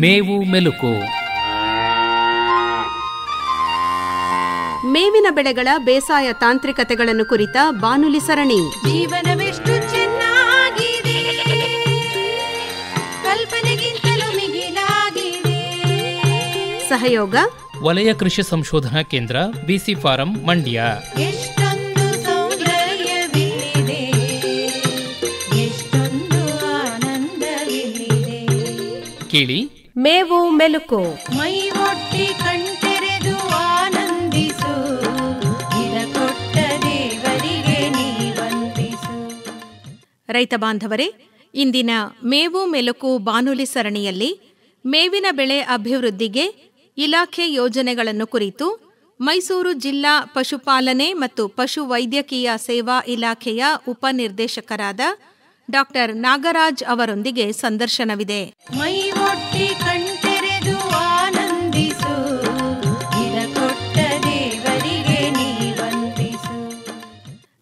ಮೇವು ಮೆಲುಕು. ಮೇವಿನ ಬೆಳೆಗಳ ಬೇಸಾಯ ತಾಂತ್ರಿಕತೆಗಳನ್ನು ಕುರಿತ ಬಾನುಲಿ ಸರಣಿ. ಜೀವನವೆಷ್ಟು ಚೆನ್ನಾಗಿದೆ, ಕಲ್ಪನೆಗಿಂತಲೂ ಮಿಗಿಲಾಗಿದೆ. ಸಹಯೋಗ ವಲಯ ಕೃಷಿ ಸಂಶೋಧನಾ ಕೇಂದ್ರ, ಬಿಸಿ ಫಾರಂ, ಮಂಡ್ಯ. ಎಷ್ಟೊಂದು ಸೌಂದರ್ಯವಿದೆ, ಎಷ್ಟೊಂದು ಆನಂದವಿದೆ. ಕೇಳಿ ಮೇವು ಮೆಲುಕು. ಮೈ ಒಟ್ಟಿ ಕಣ್ತೆರೆದು ಆನಂದಿಸು, ಇದ ಕೊಟ್ಟ ದೇವರಿಗೆ ನೀ ವಂದಿಸು. ರೈತ ಬಾಂಧವರೇ, ಇಂದಿನ ಮೇವು ಮೆಲುಕು ಬಾನುಲಿ ಸರಣಿಯಲ್ಲಿ ಮೇವಿನ ಬೆಳೆ ಅಭಿವೃದ್ಧಿಗೆ ಇಲಾಖೆ ಯೋಜನೆಗಳನ್ನು ಕುರಿತು ಮೈಸೂರು ಜಿಲ್ಲಾ ಪಶುಪಾಲನೆ ಮತ್ತು ಪಶು ವೈದ್ಯಕೀಯ ಸೇವಾ ಇಲಾಖೆಯ ಉಪನಿರ್ದೇಶಕರಾದ ಡಾ. ನಾಗರಾಜ್ ಅವರೊಂದಿಗೆ ಸಂದರ್ಶನವಿದೆ. ಮೈ ಒಟ್ಟಿ ಕಣ್ತೆರೆದು ಆನಂದಿಸು, ಇದ ಕೊಟ್ಟ ದೇವರಿಗೆ ನೀ ವಂದಿಸು.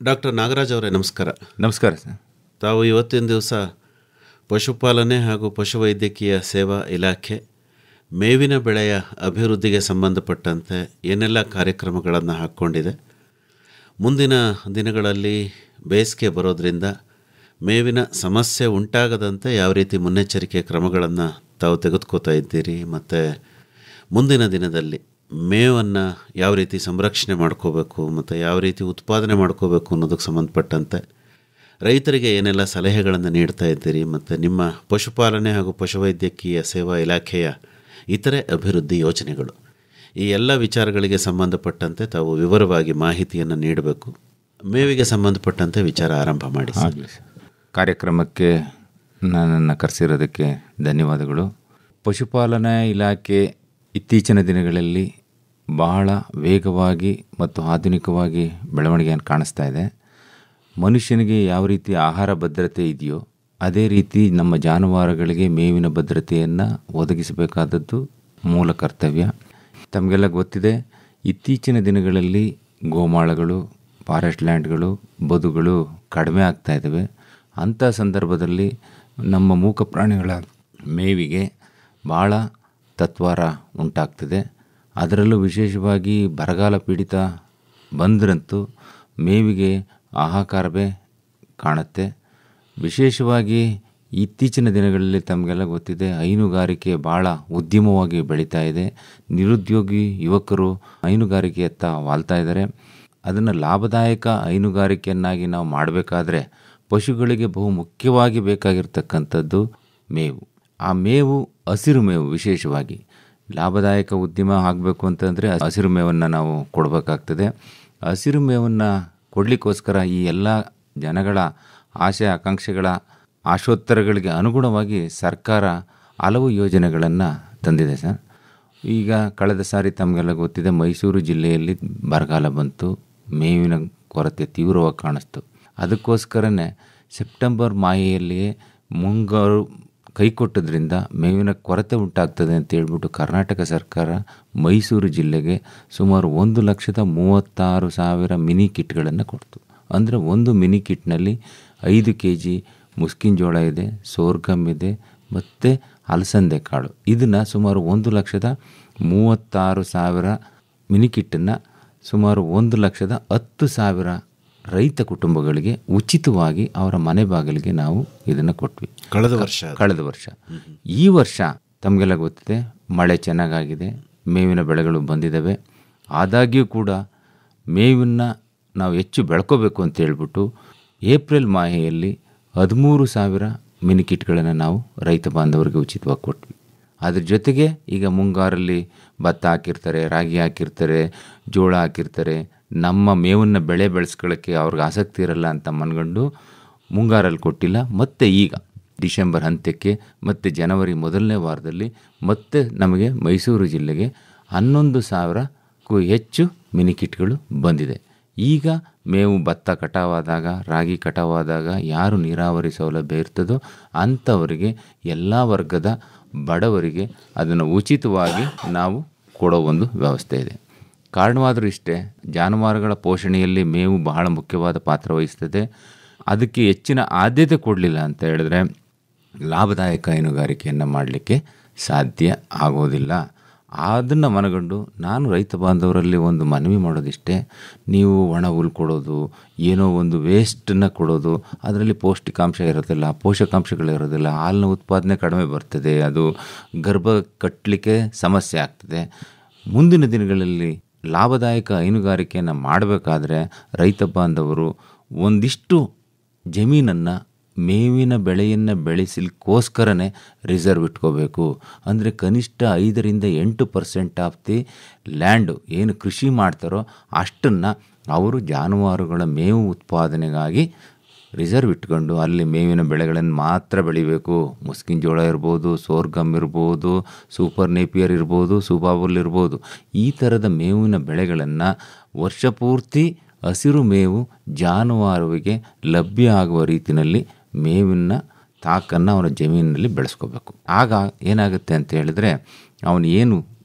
ಡಾಕ್ಟರ್ ನಾಗರಾಜ್ ಅವರೇ, ನಮಸ್ಕಾರ. ನಮಸ್ಕಾರ ಸರ್. ತಾವು ಇವತ್ತಿನ ದಿವಸ ಪಶುಪಾಲನೆ ಹಾಗೂ ಪಶುವೈದ್ಯಕೀಯ ಸೇವಾ ಇಲಾಖೆ ಮೇವಿನ ಬೆಳೆಯ ಅಭಿವೃದ್ಧಿಗೆ ಸಂಬಂಧಪಟ್ಟಂತೆ ಏನೆಲ್ಲ ಕಾರ್ಯಕ್ರಮಗಳನ್ನು ಹಾಕ್ಕೊಂಡಿದೆ, ಮುಂದಿನ ದಿನಗಳಲ್ಲಿ ಬೇಸಿಗೆ ಬರೋದರಿಂದ ಮೇವಿನ ಸಮಸ್ಯೆ ಉಂಟಾಗದಂತೆ ಯಾವ ರೀತಿ ಮುನ್ನೆಚ್ಚರಿಕೆ ಕ್ರಮಗಳನ್ನು ತಾವು ತೆಗೆದುಕೋತಾ ಇದ್ದೀರಿ, ಮತ್ತು ಮುಂದಿನ ದಿನದಲ್ಲಿ ಮೇವನ್ನು ಯಾವ ರೀತಿ ಸಂರಕ್ಷಣೆ ಮಾಡ್ಕೋಬೇಕು ಮತ್ತು ಯಾವ ರೀತಿ ಉತ್ಪಾದನೆ ಮಾಡ್ಕೋಬೇಕು ಅನ್ನೋದಕ್ಕೆ ಸಂಬಂಧಪಟ್ಟಂತೆ ರೈತರಿಗೆ ಏನೆಲ್ಲ ಸಲಹೆಗಳನ್ನು ನೀಡ್ತಾ ಇದ್ದೀರಿ, ಮತ್ತು ನಿಮ್ಮ ಪಶುಪಾಲನೆ ಹಾಗೂ ಪಶುವೈದ್ಯಕೀಯ ಸೇವಾ ಇಲಾಖೆಯ ಇತರೆ ಅಭಿವೃದ್ಧಿ ಯೋಜನೆಗಳು, ಈ ಎಲ್ಲ ವಿಚಾರಗಳಿಗೆ ಸಂಬಂಧಪಟ್ಟಂತೆ ತಾವು ವಿವರವಾಗಿ ಮಾಹಿತಿಯನ್ನು ನೀಡಬೇಕು. ಮೇವಿಗೆ ಸಂಬಂಧಪಟ್ಟಂತೆ ವಿಚಾರ ಆರಂಭ ಮಾಡಿ. ಕಾರ್ಯಕ್ರಮಕ್ಕೆ ನನ್ನನ್ನು ಕರೆಸಿರೋದಕ್ಕೆ ಧನ್ಯವಾದಗಳು. ಪಶುಪಾಲನಾ ಇಲಾಖೆ ಇತ್ತೀಚಿನ ದಿನಗಳಲ್ಲಿ ಬಹಳ ವೇಗವಾಗಿ ಮತ್ತು ಆಧುನಿಕವಾಗಿ ಬೆಳವಣಿಗೆಯನ್ನು ಕಾಣಿಸ್ತಾ ಇದೆ. ಮನುಷ್ಯನಿಗೆ ಯಾವ ರೀತಿ ಆಹಾರ ಭದ್ರತೆ ಇದೆಯೋ ಅದೇ ರೀತಿ ನಮ್ಮ ಜಾನುವಾರುಗಳಿಗೆ ಮೇವಿನ ಭದ್ರತೆಯನ್ನು ಒದಗಿಸಬೇಕಾದದ್ದು ಮೂಲ ಕರ್ತವ್ಯ. ತಮಗೆಲ್ಲ ಗೊತ್ತಿದೆ, ಇತ್ತೀಚಿನ ದಿನಗಳಲ್ಲಿ ಗೋಮಾಳಗಳು, ಫಾರೆಸ್ಟ್ ಲ್ಯಾಂಡ್ಗಳು, ಬದುಗಳು ಕಡಿಮೆ ಆಗ್ತಾ ಇದ್ದಾವೆ. ಅಂಥ ಸಂದರ್ಭದಲ್ಲಿ ನಮ್ಮ ಮೂಕ ಪ್ರಾಣಿಗಳ ಮೇವಿಗೆ ಭಾಳ ತತ್ವಾರ ಉಂಟಾಗ್ತದೆ. ಅದರಲ್ಲೂ ವಿಶೇಷವಾಗಿ ಬರಗಾಲ ಪೀಡಿತ ಬಂದ್ರಂತೂ ಮೇವಿಗೆ ಹಾಹಾಕಾರವೇ ಕಾಣುತ್ತೆ. ವಿಶೇಷವಾಗಿ ಇತ್ತೀಚಿನ ದಿನಗಳಲ್ಲಿ ತಮಗೆಲ್ಲ ಗೊತ್ತಿದೆ, ಹೈನುಗಾರಿಕೆ ಭಾಳ ಉದ್ಯಮವಾಗಿ ಬೆಳೀತಾ ಇದೆ. ನಿರುದ್ಯೋಗಿ ಯುವಕರು ಹೈನುಗಾರಿಕೆಯತ್ತ ವಾಲ್ತಾ ಇದ್ದಾರೆ. ಅದನ್ನು ಲಾಭದಾಯಕ ಹೈನುಗಾರಿಕೆಯನ್ನಾಗಿ ನಾವು ಮಾಡಬೇಕಾದ್ರೆ ಪಶುಗಳಿಗೆ ಬಹು ಮುಖ್ಯವಾಗಿ ಬೇಕಾಗಿರ್ತಕ್ಕಂಥದ್ದು ಮೇವು. ಆ ಮೇವು ಹಸಿರು ಮೇವು. ವಿಶೇಷವಾಗಿ ಲಾಭದಾಯಕ ಉದ್ಯಮ ಆಗಬೇಕು ಅಂತಂದರೆ ಹಸಿರು ಮೇವನ್ನು ನಾವು ಕೊಡಬೇಕಾಗ್ತದೆ. ಹಸಿರು ಮೇವನ್ನು ಕೊಡಲಿಕ್ಕೋಸ್ಕರ ಈ ಎಲ್ಲ ಜನಗಳ ಆಶೆ ಆಕಾಂಕ್ಷೆಗಳ ಆಶೋತ್ತರಗಳಿಗೆ ಅನುಗುಣವಾಗಿ ಸರ್ಕಾರ ಹಲವು ಯೋಜನೆಗಳನ್ನು ತಂದಿದೆ ಸರ್. ಈಗ ಕಳೆದ ಸಾರಿ ತಮಗೆಲ್ಲ ಗೊತ್ತಿದೆ, ಮೈಸೂರು ಜಿಲ್ಲೆಯಲ್ಲಿ ಬರಗಾಲ ಬಂತು, ಮೇವಿನ ಕೊರತೆ ತೀವ್ರವಾಗಿ ಕಾಣಿಸ್ತು. ಅದಕ್ಕೋಸ್ಕರನೇ ಸೆಪ್ಟೆಂಬರ್ ಮಾಹೆಯಲ್ಲಿಯೇ ಮುಂಗಾರು ಕೈಕೊಟ್ಟದ್ರಿಂದ ಮೇವಿನ ಕೊರತೆ ಉಂಟಾಗ್ತದೆ ಅಂತ ಹೇಳ್ಬಿಟ್ಟು ಕರ್ನಾಟಕ ಸರ್ಕಾರ ಮೈಸೂರು ಜಿಲ್ಲೆಗೆ ಸುಮಾರು 1,36,000 ಮಿನಿ ಕಿಟ್ಗಳನ್ನು ಕೊಡ್ತು. ಅಂದರೆ ಒಂದು ಮಿನಿ ಕಿಟ್ನಲ್ಲಿ 5 kg ಮುಸ್ಕಿನ ಜೋಳ ಇದೆ, ಸೋರ್ಗಮ್ ಇದೆ ಮತ್ತು ಅಲಸಂದೆ ಕಾಳು. ಇದನ್ನು ಸುಮಾರು 1,36,000 ಮಿನಿ ಕಿಟ್ಟನ್ನು ಸುಮಾರು 1,10,000 ರೈತ ಕುಟುಂಬಗಳಿಗೆ ಉಚಿತವಾಗಿ ಅವರ ಮನೆ ಬಾಗಿಲಿಗೆ ನಾವು ಇದನ್ನು ಕೊಟ್ವಿ ಕಳೆದ ವರ್ಷ. ಈ ವರ್ಷ ತಮಗೆಲ್ಲ ಗೊತ್ತಿದೆ, ಮಳೆ ಚೆನ್ನಾಗಾಗಿದೆ, ಮೇವಿನ ಬೆಳೆಗಳು ಬಂದಿದ್ದಾವೆ. ಆದಾಗ್ಯೂ ಕೂಡ ಮೇವನ್ನು ನಾವು ಹೆಚ್ಚು ಬೆಳ್ಕೋಬೇಕು ಅಂತ ಹೇಳ್ಬಿಟ್ಟು ಏಪ್ರಿಲ್ ಮಾಹೆಯಲ್ಲಿ 13,000 ಮಿನಿ ಕಿಟ್ಗಳನ್ನು ನಾವು ರೈತ ಬಾಂಧವರಿಗೆ ಉಚಿತವಾಗಿ ಕೊಟ್ವಿ. ಅದ್ರ ಜೊತೆಗೆ ಈಗ ಮುಂಗಾರಲ್ಲಿ ಭತ್ತ ಹಾಕಿರ್ತಾರೆ, ರಾಗಿ ಹಾಕಿರ್ತಾರೆ, ಜೋಳ ಹಾಕಿರ್ತಾರೆ. ನಮ್ಮ ಮೇವನ್ನು ಬೆಳೆಸ್ಕೊಳ್ಳೋಕ್ಕೆ ಅವ್ರಿಗೆ ಆಸಕ್ತಿ ಇರಲ್ಲ ಅಂತ ಮನ್ಗಂಡು ಮುಂಗಾರಲ್ಲಿ ಕೊಟ್ಟಿಲ್ಲ. ಮತ್ತು ಈಗ ಡಿಸೆಂಬರ್ ಅಂತ್ಯಕ್ಕೆ ಮತ್ತು ಜನವರಿ ಮೊದಲನೇ ವಾರದಲ್ಲಿ ಮತ್ತೆ ನಮಗೆ ಮೈಸೂರು ಜಿಲ್ಲೆಗೆ 11,000ಕ್ಕೂ ಹೆಚ್ಚು ಮಿನಿ ಕಿಟ್ಗಳು ಬಂದಿದೆ. ಈಗ ಮೇವು ಭತ್ತ ಕಟಾವಾದಾಗ, ರಾಗಿ ಕಟಾವಾದಾಗ ಯಾರು ನೀರಾವರಿ ಸೌಲಭ್ಯ ಇರ್ತದೋ ಅಂಥವರಿಗೆ ಎಲ್ಲ ವರ್ಗದ ಬಡವರಿಗೆ ಅದನ್ನು ಉಚಿತವಾಗಿ ನಾವು ಕೊಡೋ ಒಂದು ವ್ಯವಸ್ಥೆ ಇದೆ. ಕಾರಣವಾದರೂ ಇಷ್ಟೇ, ಜಾನುವಾರುಗಳ ಪೋಷಣೆಯಲ್ಲಿ ಮೇವು ಬಹಳ ಮುಖ್ಯವಾದ ಪಾತ್ರ ವಹಿಸ್ತದೆ. ಅದಕ್ಕೆ ಹೆಚ್ಚಿನ ಆದ್ಯತೆ ಕೊಡಲಿಲ್ಲ ಅಂತ ಹೇಳಿದ್ರೆ ಲಾಭದಾಯಕ ಹೈನುಗಾರಿಕೆಯನ್ನು ಮಾಡಲಿಕ್ಕೆ ಸಾಧ್ಯ ಆಗೋದಿಲ್ಲ. ಅದನ್ನು ಮನಗಂಡು ನಾನು ರೈತ ಬಾಂಧವರಲ್ಲಿ ಒಂದು ಮನವಿ ಮಾಡೋದಿಷ್ಟೇ, ನೀವು ಒಣ ಹುಲ್ಲು ಕೊಡೋದು, ಏನೋ ಒಂದು ವೇಸ್ಟನ್ನು ಕೊಡೋದು, ಅದರಲ್ಲಿ ಪೌಷ್ಟಿಕಾಂಶ ಇರೋದಿಲ್ಲ, ಪೋಷಕಾಂಶಗಳಿರೋದಿಲ್ಲ, ಹಾಲಿನ ಉತ್ಪಾದನೆ ಕಡಿಮೆ ಬರ್ತದೆ, ಅದು ಗರ್ಭ ಕಟ್ಟಲಿಕ್ಕೆ ಸಮಸ್ಯೆ ಆಗ್ತದೆ. ಮುಂದಿನ ದಿನಗಳಲ್ಲಿ ಲಾಭದಾಯಕ ಹೈನುಗಾರಿಕೆಯನ್ನು ಮಾಡಬೇಕಾದ್ರೆ ರೈತ ಬಾಂಧವರು ಒಂದಿಷ್ಟು ಜಮೀನನ್ನು ಮೇವಿನ ಬೆಳೆಯನ್ನು ಬೆಳೆಸಲಿಕ್ಕೋಸ್ಕರನೇ ರಿಸರ್ವ್ ಇಟ್ಕೋಬೇಕು. ಅಂದರೆ ಕನಿಷ್ಠ 5-8% ಆಫ್ ದಿ ಲ್ಯಾಂಡು ಏನು ಕೃಷಿ ಮಾಡ್ತಾರೋ ಅಷ್ಟನ್ನು ಅವರು ಜಾನುವಾರುಗಳ ಮೇವು ಉತ್ಪಾದನೆಗಾಗಿ ರಿಸರ್ವ್ ಇಟ್ಕೊಂಡು ಅಲ್ಲಿ ಮೇವಿನ ಬೆಳೆಗಳನ್ನು ಮಾತ್ರ ಬೆಳಿಬೇಕು. ಮುಸ್ಕಿನ ಜೋಳ ಇರ್ಬೋದು, ಸೋರ್ಗಮ್ ಇರ್ಬೋದು, ಸೂಪರ್ ನೇಪಿಯರ್ ಇರ್ಬೋದು, ಸೂಪಾಬುಲ್ ಇರ್ಬೋದು. ಈ ಥರದ ಮೇವಿನ ಬೆಳೆಗಳನ್ನು ವರ್ಷ ಪೂರ್ತಿ ಹಸಿರು ಮೇವು ಜಾನುವಾರುವಿಗೆ ಲಭ್ಯ ಆಗುವ ರೀತಿಯಲ್ಲಿ ಮೇವಿನ ತಾಕನ್ನು ಅವನ ಜಮೀನಿನಲ್ಲಿ ಬೆಳೆಸ್ಕೋಬೇಕು. ಆಗ ಏನಾಗುತ್ತೆ ಅಂತ ಹೇಳಿದ್ರೆ ಅವನು ಏನು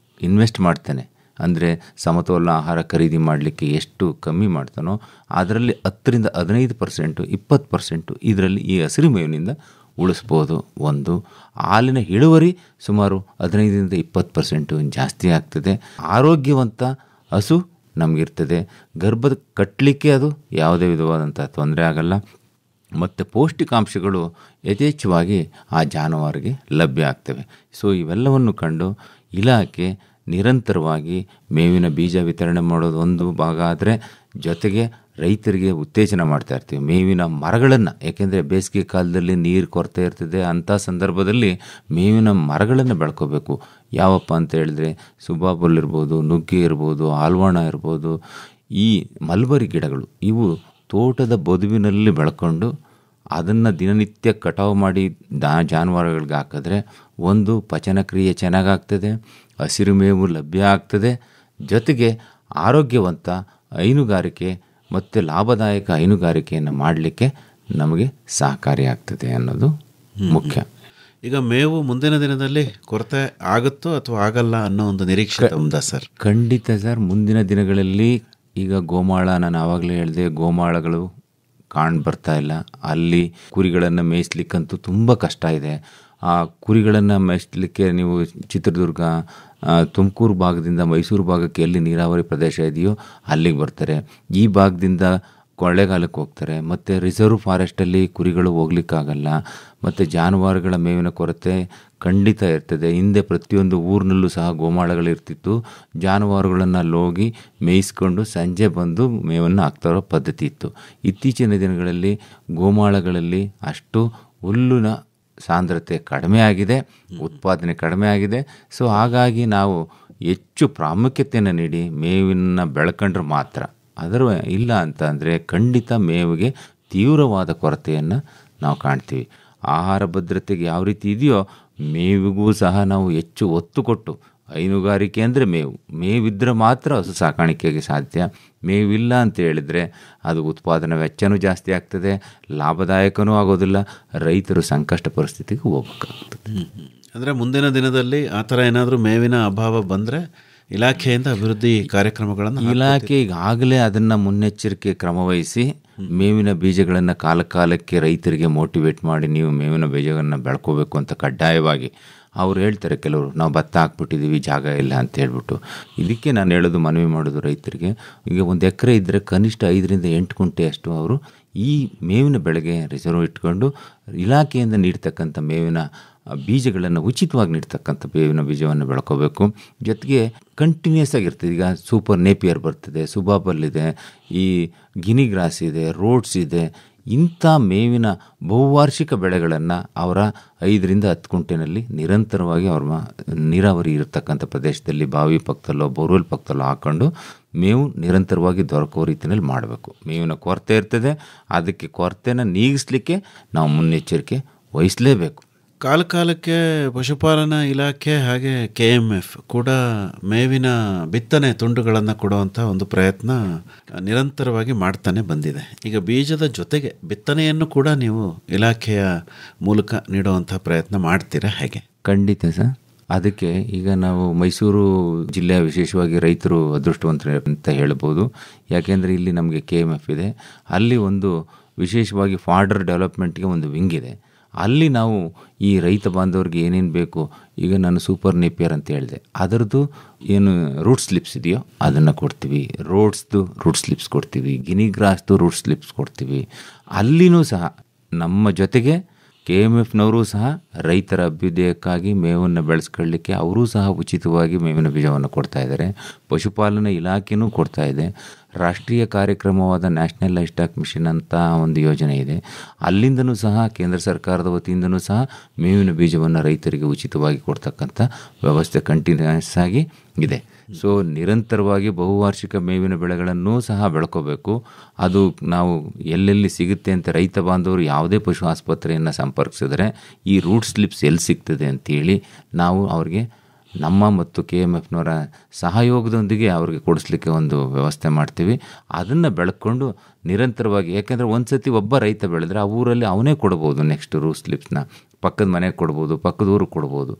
ಇನ್ವೆಸ್ಟ್ ಮಾಡ್ತಾನೆ, ಅಂದರೆ ಸಮತೋಲನ ಆಹಾರ ಖರೀದಿ ಮಾಡಲಿಕ್ಕೆ ಎಷ್ಟು ಕಮ್ಮಿ ಮಾಡ್ತಾನೋ ಅದರಲ್ಲಿ 10-15%, 20% ಇದರಲ್ಲಿ ಈ ಹಸಿರು ಮೇವಿನಿಂದ ಉಳಿಸ್ಬೋದು. ಒಂದು ಹಾಲಿನ ಇಳುವರಿ ಸುಮಾರು 15-20% ಜಾಸ್ತಿ ಆಗ್ತದೆ. ಆರೋಗ್ಯವಂತ ಹಸು ನಮಗಿರ್ತದೆ. ಗರ್ಭದ ಕಟ್ಟಲಿಕ್ಕೆ ಅದು ಯಾವುದೇ ವಿಧವಾದಂಥ ತೊಂದರೆ ಆಗಲ್ಲ. ಮತ್ತು ಪೌಷ್ಟಿಕಾಂಶಗಳು ಯಥೇಚ್ಛವಾಗಿ ಆ ಜಾನುವಾರಿಗೆ ಲಭ್ಯ ಆಗ್ತವೆ. ಸೊ ಇವೆಲ್ಲವನ್ನು ಕಂಡು ಇಲಾಖೆ ನಿರಂತರವಾಗಿ ಮೇವಿನ ಬೀಜ ವಿತರಣೆ ಮಾಡೋದು ಒಂದು ಭಾಗ ಆದರೆ, ಜೊತೆಗೆ ರೈತರಿಗೆ ಉತ್ತೇಜನ ಮಾಡ್ತಾ ಇರ್ತೀವಿ. ಮೇವಿನ ಮರಗಳನ್ನು, ಏಕೆಂದರೆ ಬೇಸಿಗೆ ಕಾಲದಲ್ಲಿ ನೀರು ಕೊರತೆ ಇರ್ತದೆ, ಅಂಥ ಸಂದರ್ಭದಲ್ಲಿ ಮೇವಿನ ಮರಗಳನ್ನು ಬೆಳ್ಕೋಬೇಕು. ಯಾವಪ್ಪ ಅಂತ ಹೇಳಿದ್ರೆ ಸುಬಾಬುಲ್ ಇರ್ಬೋದು, ನುಗ್ಗೆ ಇರ್ಬೋದು, ಆಲ್ವಾಣ ಇರ್ಬೋದು, ಈ ಮಲ್ಬರಿ ಗಿಡಗಳು ಇವು ತೋಟದ ಬದುವಿನಲ್ಲಿ ಬೆಳ್ಕೊಂಡು ಅದನ್ನು ದಿನನಿತ್ಯ ಕಟಾವು ಮಾಡಿ ಜಾನುವಾರುಗಳಿಗೆ ಹಾಕಿದ್ರೆ ಒಂದು ಪಚನಕ್ರಿಯೆ ಚೆನ್ನಾಗಾಗ್ತದೆ, ಹಸಿರು ಮೇವು ಲಭ್ಯ ಆಗ್ತದೆ, ಜೊತೆಗೆ ಆರೋಗ್ಯವಂತ ಹೈನುಗಾರಿಕೆ ಮತ್ತು ಲಾಭದಾಯಕ ಹೈನುಗಾರಿಕೆಯನ್ನು ಮಾಡಲಿಕ್ಕೆ ನಮಗೆ ಸಹಕಾರಿಯಾಗ್ತದೆ ಅನ್ನೋದು ಮುಖ್ಯ. ಈಗ ಮೇವು ಮುಂದಿನ ದಿನದಲ್ಲಿ ಕೊರತೆ ಆಗುತ್ತೋ ಅಥವಾ ಆಗಲ್ಲ ಅನ್ನೋ ಒಂದು ನಿರೀಕ್ಷೆ ಉಂಟಾ ಸರ್? ಖಂಡಿತ ಸರ್. ಮುಂದಿನ ದಿನಗಳಲ್ಲಿ ಈಗ ಗೋಮಾಳ, ನಾನು ಆವಾಗಲೇ ಹೇಳಿದೆ, ಗೋಮಾಳಗಳು ಬರ್ತಾ ಇಲ್ಲ. ಅಲ್ಲಿ ಕುರಿಗಳನ್ನು ಮೇಯಿಸ್ಲಿಕ್ಕಂತೂ ತುಂಬ ಕಷ್ಟ ಇದೆ. ಆ ಕುರಿಗಳನ್ನು ಮೇಯಿಸ್ಲಿಕ್ಕೆ ನೀವು ಚಿತ್ರದುರ್ಗ, ತುಮಕೂರು ಭಾಗದಿಂದ ಮೈಸೂರು ಭಾಗಕ್ಕೆ ಎಲ್ಲಿ ನೀರಾವರಿ ಪ್ರದೇಶ ಇದೆಯೋ ಅಲ್ಲಿಗೆ ಬರ್ತಾರೆ. ಈ ಭಾಗದಿಂದ ಕೊಳ್ಳೇಗಾಲಕ್ಕೆ ಹೋಗ್ತಾರೆ. ಮತ್ತು ರಿಸರ್ವ್ ಫಾರೆಸ್ಟಲ್ಲಿ ಕುರಿಗಳು ಹೋಗ್ಲಿಕ್ಕಾಗಲ್ಲ. ಮತ್ತು ಜಾನುವಾರುಗಳ ಮೇವಿನ ಕೊರತೆ ಖಂಡಿತ ಇರ್ತದೆ. ಹಿಂದೆ ಪ್ರತಿಯೊಂದು ಊರಿನಲ್ಲೂ ಸಹ ಗೋಮಾಳಗಳಿರ್ತಿತ್ತು. ಜಾನುವಾರುಗಳನ್ನು ಅಲ್ಲಿ ಹೋಗಿ ಮೇಯಿಸ್ಕೊಂಡು ಸಂಜೆ ಬಂದು ಮೇವನ್ನು ಹಾಕ್ತಾರೋ ಪದ್ಧತಿ ಇತ್ತು. ಇತ್ತೀಚಿನ ದಿನಗಳಲ್ಲಿ ಗೋಮಾಳಗಳಲ್ಲಿ ಅಷ್ಟು ಹುಲ್ಲಿನ ಸಾಂದ್ರತೆ ಕಡಿಮೆ ಆಗಿದೆ, ಉತ್ಪಾದನೆ ಕಡಿಮೆ ಆಗಿದೆ. ಸೊ ಹಾಗಾಗಿ ನಾವು ಹೆಚ್ಚು ಪ್ರಾಮುಖ್ಯತೆಯನ್ನು ನೀಡಿ ಮೇವನ್ನು ಬೆಳ್ಕೊಂಡ್ರೆ ಮಾತ್ರ, ಅದರ ಇಲ್ಲ ಅಂತ ಅಂದರೆ ಖಂಡಿತ ಮೇವಿಗೆ ತೀವ್ರವಾದ ಕೊರತೆಯನ್ನು ನಾವು ಕಾಣ್ತೀವಿ. ಆಹಾರ ಭದ್ರತೆಗೆ ಯಾವ ರೀತಿ ಇದೆಯೋ ಮೇವಿಗೂ ಸಹ ನಾವು ಹೆಚ್ಚು ಒತ್ತು ಕೊಟ್ಟು, ಹೈನುಗಾರಿಕೆ ಅಂದರೆ ಮೇವಿದ್ದರೆ ಮಾತ್ರ ಹಸು ಸಾಕಾಣಿಕೆಗೆ ಸಾಧ್ಯ. ಮೇವಿಲ್ಲ ಅಂತ ಹೇಳಿದರೆ ಅದು ಉತ್ಪಾದನಾ ವೆಚ್ಚವೂ ಜಾಸ್ತಿ ಆಗ್ತದೆ, ಲಾಭದಾಯಕನೂ ಆಗೋದಿಲ್ಲ, ರೈತರು ಸಂಕಷ್ಟ ಪರಿಸ್ಥಿತಿಗೆ ಹೋಗಬೇಕಾಗ್ತದೆ. ಅಂದರೆ ಮುಂದಿನ ದಿನದಲ್ಲಿ ಆ ಥರ ಏನಾದರೂ ಮೇವಿನ ಅಭಾವ ಬಂದರೆ ಇಲಾಖೆಯಿಂದ ಅಭಿವೃದ್ಧಿ ಕಾರ್ಯಕ್ರಮಗಳನ್ನು ಇಲಾಖೆ ಈಗಾಗಲೇ ಅದನ್ನು ಮುನ್ನೆಚ್ಚರಿಕೆ ಕ್ರಮವಹಿಸಿ ಮೇವಿನ ಬೀಜಗಳನ್ನು ಕಾಲಕ್ಕೆ ರೈತರಿಗೆ ಮೋಟಿವೇಟ್ ಮಾಡಿ ನೀವು ಮೇವಿನ ಬೀಜಗಳನ್ನು ಬೆಳ್ಕೋಬೇಕು ಅಂತ ಕಡ್ಡಾಯವಾಗಿ ಅವ್ರು ಹೇಳ್ತಾರೆ. ಕೆಲವರು ನಾವು ಭತ್ತ ಹಾಕ್ಬಿಟ್ಟಿದ್ದೀವಿ, ಜಾಗ ಇಲ್ಲ ಅಂತ ಹೇಳ್ಬಿಟ್ಟು. ಇದಕ್ಕೆ ನಾನು ಹೇಳೋದು, ಮನವಿ ಮಾಡೋದು ರೈತರಿಗೆ, ಈಗ 1 ಎಕರೆ ಇದ್ದರೆ ಕನಿಷ್ಠ 5-8 ಕುಂಟೆ ಅಷ್ಟು ಅವರು ಈ ಮೇವಿನ ಬೆಳೆಗೆ ರಿಸರ್ವ್ ಇಟ್ಕೊಂಡು ಇಲಾಖೆಯಿಂದ ನೀಡ್ತಕ್ಕಂಥ ಮೇವಿನ ಬೀಜಗಳನ್ನು ಉಚಿತವಾಗಿ ನೀಡ್ತಕ್ಕಂಥ ಬೇವಿನ ಬೀಜವನ್ನು ಬೆಳ್ಕೋಬೇಕು. ಜೊತೆಗೆ ಕಂಟಿನ್ಯೂಸ್ ಆಗಿರ್ತದೆ. ಈಗ ಸೂಪರ್ ನೇಪಿಯರ್ ಬರ್ತದೆ, ಸುಬಾಬಲ್ ಇದೆ, ಈ ಗಿನಿ ಗ್ರಾಸ್ ಇದೆ, ರೋಡ್ಸ್ ಇದೆ. ಇಂಥ ಮೇವಿನ ಬಹುವಾರ್ಷಿಕ ಬೆಳೆಗಳನ್ನು ಅವರ 5-10 ಕುಂಟೆನಲ್ಲಿ ನಿರಂತರವಾಗಿ ಅವ್ರ ನೀರಾವರಿ ಇರತಕ್ಕಂಥ ಪ್ರದೇಶದಲ್ಲಿ ಬಾವಿ ಪಕ್ಕದಲ್ಲೋ ಬೋರ್ವೆಲ್ ಪಕ್ಕದಲ್ಲೋ ಹಾಕ್ಕೊಂಡು ಮೇವು ನಿರಂತರವಾಗಿ ದೊರಕುವ ರೀತಿಯಲ್ಲಿ ಮಾಡಬೇಕು. ಮೇವಿನ ಕೊರತೆ ಇರ್ತದೆ, ಅದಕ್ಕೆ ಕೊರತೆನ ನೀಗಿಸಲಿಕ್ಕೆ ನಾವು ಮುನ್ನೆಚ್ಚರಿಕೆ ವಹಿಸಲೇಬೇಕು. ಕಾಲಕ್ಕೆ ಪಶುಪಾಲನಾ ಇಲಾಖೆ ಹಾಗೆ KMF ಕೂಡ ಮೇವಿನ ಬಿತ್ತನೆ ತುಂಡುಗಳನ್ನು ಕೊಡುವಂಥ ಒಂದು ಪ್ರಯತ್ನ ನಿರಂತರವಾಗಿ ಮಾಡ್ತಾನೆ ಬಂದಿದೆ. ಈಗ ಬೀಜದ ಜೊತೆಗೆ ಬಿತ್ತನೆಯನ್ನು ಕೂಡ ನೀವು ಇಲಾಖೆಯ ಮೂಲಕ ನೀಡುವಂಥ ಪ್ರಯತ್ನ ಮಾಡ್ತೀರಾ ಹೇಗೆ? ಖಂಡಿತ ಸರ್. ಅದಕ್ಕೆ ಈಗ ನಾವು ಮೈಸೂರು ಜಿಲ್ಲೆಯ ವಿಶೇಷವಾಗಿ ರೈತರು ಅದೃಷ್ಟವಂತರು ಅಂತ ಹೇಳ್ಬೋದು. ಯಾಕೆಂದರೆ ಇಲ್ಲಿ ನಮಗೆ KMF ಇದೆ. ಅಲ್ಲಿ ಒಂದು ವಿಶೇಷವಾಗಿ ಫಾರ್ಡರ್ ಡೆವಲಪ್ಮೆಂಟ್ಗೆ ಒಂದು ವಿಂಗ್ ಇದೆ. ಅಲ್ಲಿ ನಾವು ಈ ರೈತ ಬಾಂಧವ್ರಿಗೆ ಏನೇನು ಬೇಕು, ಈಗ ನಾನು ಸೂಪರ್ ನೇಪಿಯರ್ ಅಂತ ಹೇಳಿದೆ, ಅದರದ್ದು ಏನು ರೂಟ್ ಸ್ಲಿಪ್ಸ್ ಇದೆಯೋ ಅದನ್ನು ಕೊಡ್ತೀವಿ, ರೋಡ್ಸ್ದು ರೂಟ್ ಸ್ಲಿಪ್ಸ್ ಕೊಡ್ತೀವಿ, ಗಿನಿಗ್ರಾಸ್ದು ರೂಟ್ ಸ್ಲಿಪ್ಸ್ ಕೊಡ್ತೀವಿ. ಅಲ್ಲಿನೂ ಸಹ ನಮ್ಮ ಜೊತೆಗೆ KMFನವರು ಸಹ ರೈತರ ಅಭ್ಯುದಯಕ್ಕಾಗಿ ಮೇವನ್ನು ಬೆಳೆಸ್ಕೊಳ್ಳಿಕ್ಕೆ ಅವರೂ ಸಹ ಉಚಿತವಾಗಿ ಮೇವಿನ ಬೀಜವನ್ನು ಕೊಡ್ತಾ ಇದ್ದಾರೆ. ಪಶುಪಾಲನಾ ಇಲಾಖೆಯೂ ಕೊಡ್ತಾ ಇದೆ. ರಾಷ್ಟ್ರೀಯ ಕಾರ್ಯಕ್ರಮವಾದ ನ್ಯಾಷನಲ್ ಲೈಫ್ ಸ್ಟಾಕ್ ಮಿಷನ್ ಅಂತ ಒಂದು ಯೋಜನೆ ಇದೆ, ಅಲ್ಲಿಂದನೂ ಸಹ ಕೇಂದ್ರ ಸರ್ಕಾರದ ವತಿಯಿಂದನೂ ಸಹ ಮೇವಿನ ಬೀಜವನ್ನು ರೈತರಿಗೆ ಉಚಿತವಾಗಿ ಕೊಡ್ತಕ್ಕಂಥ ವ್ಯವಸ್ಥೆ ಕಂಟಿನ್ಯೂಸ್ ಆಗಿ ಇದೆ. ಸೊ ನಿರಂತರವಾಗಿ ಬಹುವಾರ್ಷಿಕ ಮೇವಿನ ಬೆಳೆಗಳನ್ನೂ ಸಹ ಬೆಳ್ಕೋಬೇಕು. ಅದು ನಾವು ಎಲ್ಲೆಲ್ಲಿ ಸಿಗುತ್ತೆ ಅಂತ ರೈತ ಬಾಂಧವರು ಯಾವುದೇ ಪಶು ಆಸ್ಪತ್ರೆಯನ್ನು ಸಂಪರ್ಕಿಸಿದ್ರೆ ಈ ರೂಟ್ ಸ್ಲಿಪ್ಸ್ ಎಲ್ಲಿ ಸಿಗ್ತದೆ ಅಂತೇಳಿ ನಾವು ಅವ್ರಿಗೆ ನಮ್ಮ ಮತ್ತು KMFನವರ ಸಹಯೋಗದೊಂದಿಗೆ ಅವ್ರಿಗೆ ಕೊಡಿಸ್ಲಿಕ್ಕೆ ಒಂದು ವ್ಯವಸ್ಥೆ ಮಾಡ್ತೀವಿ. ಅದನ್ನು ಬೆಳ್ಕೊಂಡು ನಿರಂತರವಾಗಿ, ಯಾಕೆಂದರೆ ಒಂದು ಸತಿ ಒಬ್ಬ ರೈತ ಬೆಳೆದ್ರೆ ಆ ಊರಲ್ಲಿ ಅವನೇ ಕೊಡ್ಬೋದು ನೆಕ್ಸ್ಟ್ ರೂಟ್ ಸ್ಲಿಪ್ಸ್ನ, ಪಕ್ಕದ ಮನೆಗೆ ಕೊಡ್ಬೋದು, ಪಕ್ಕದ ಊರಿಗೆ ಕೊಡ್ಬೋದು.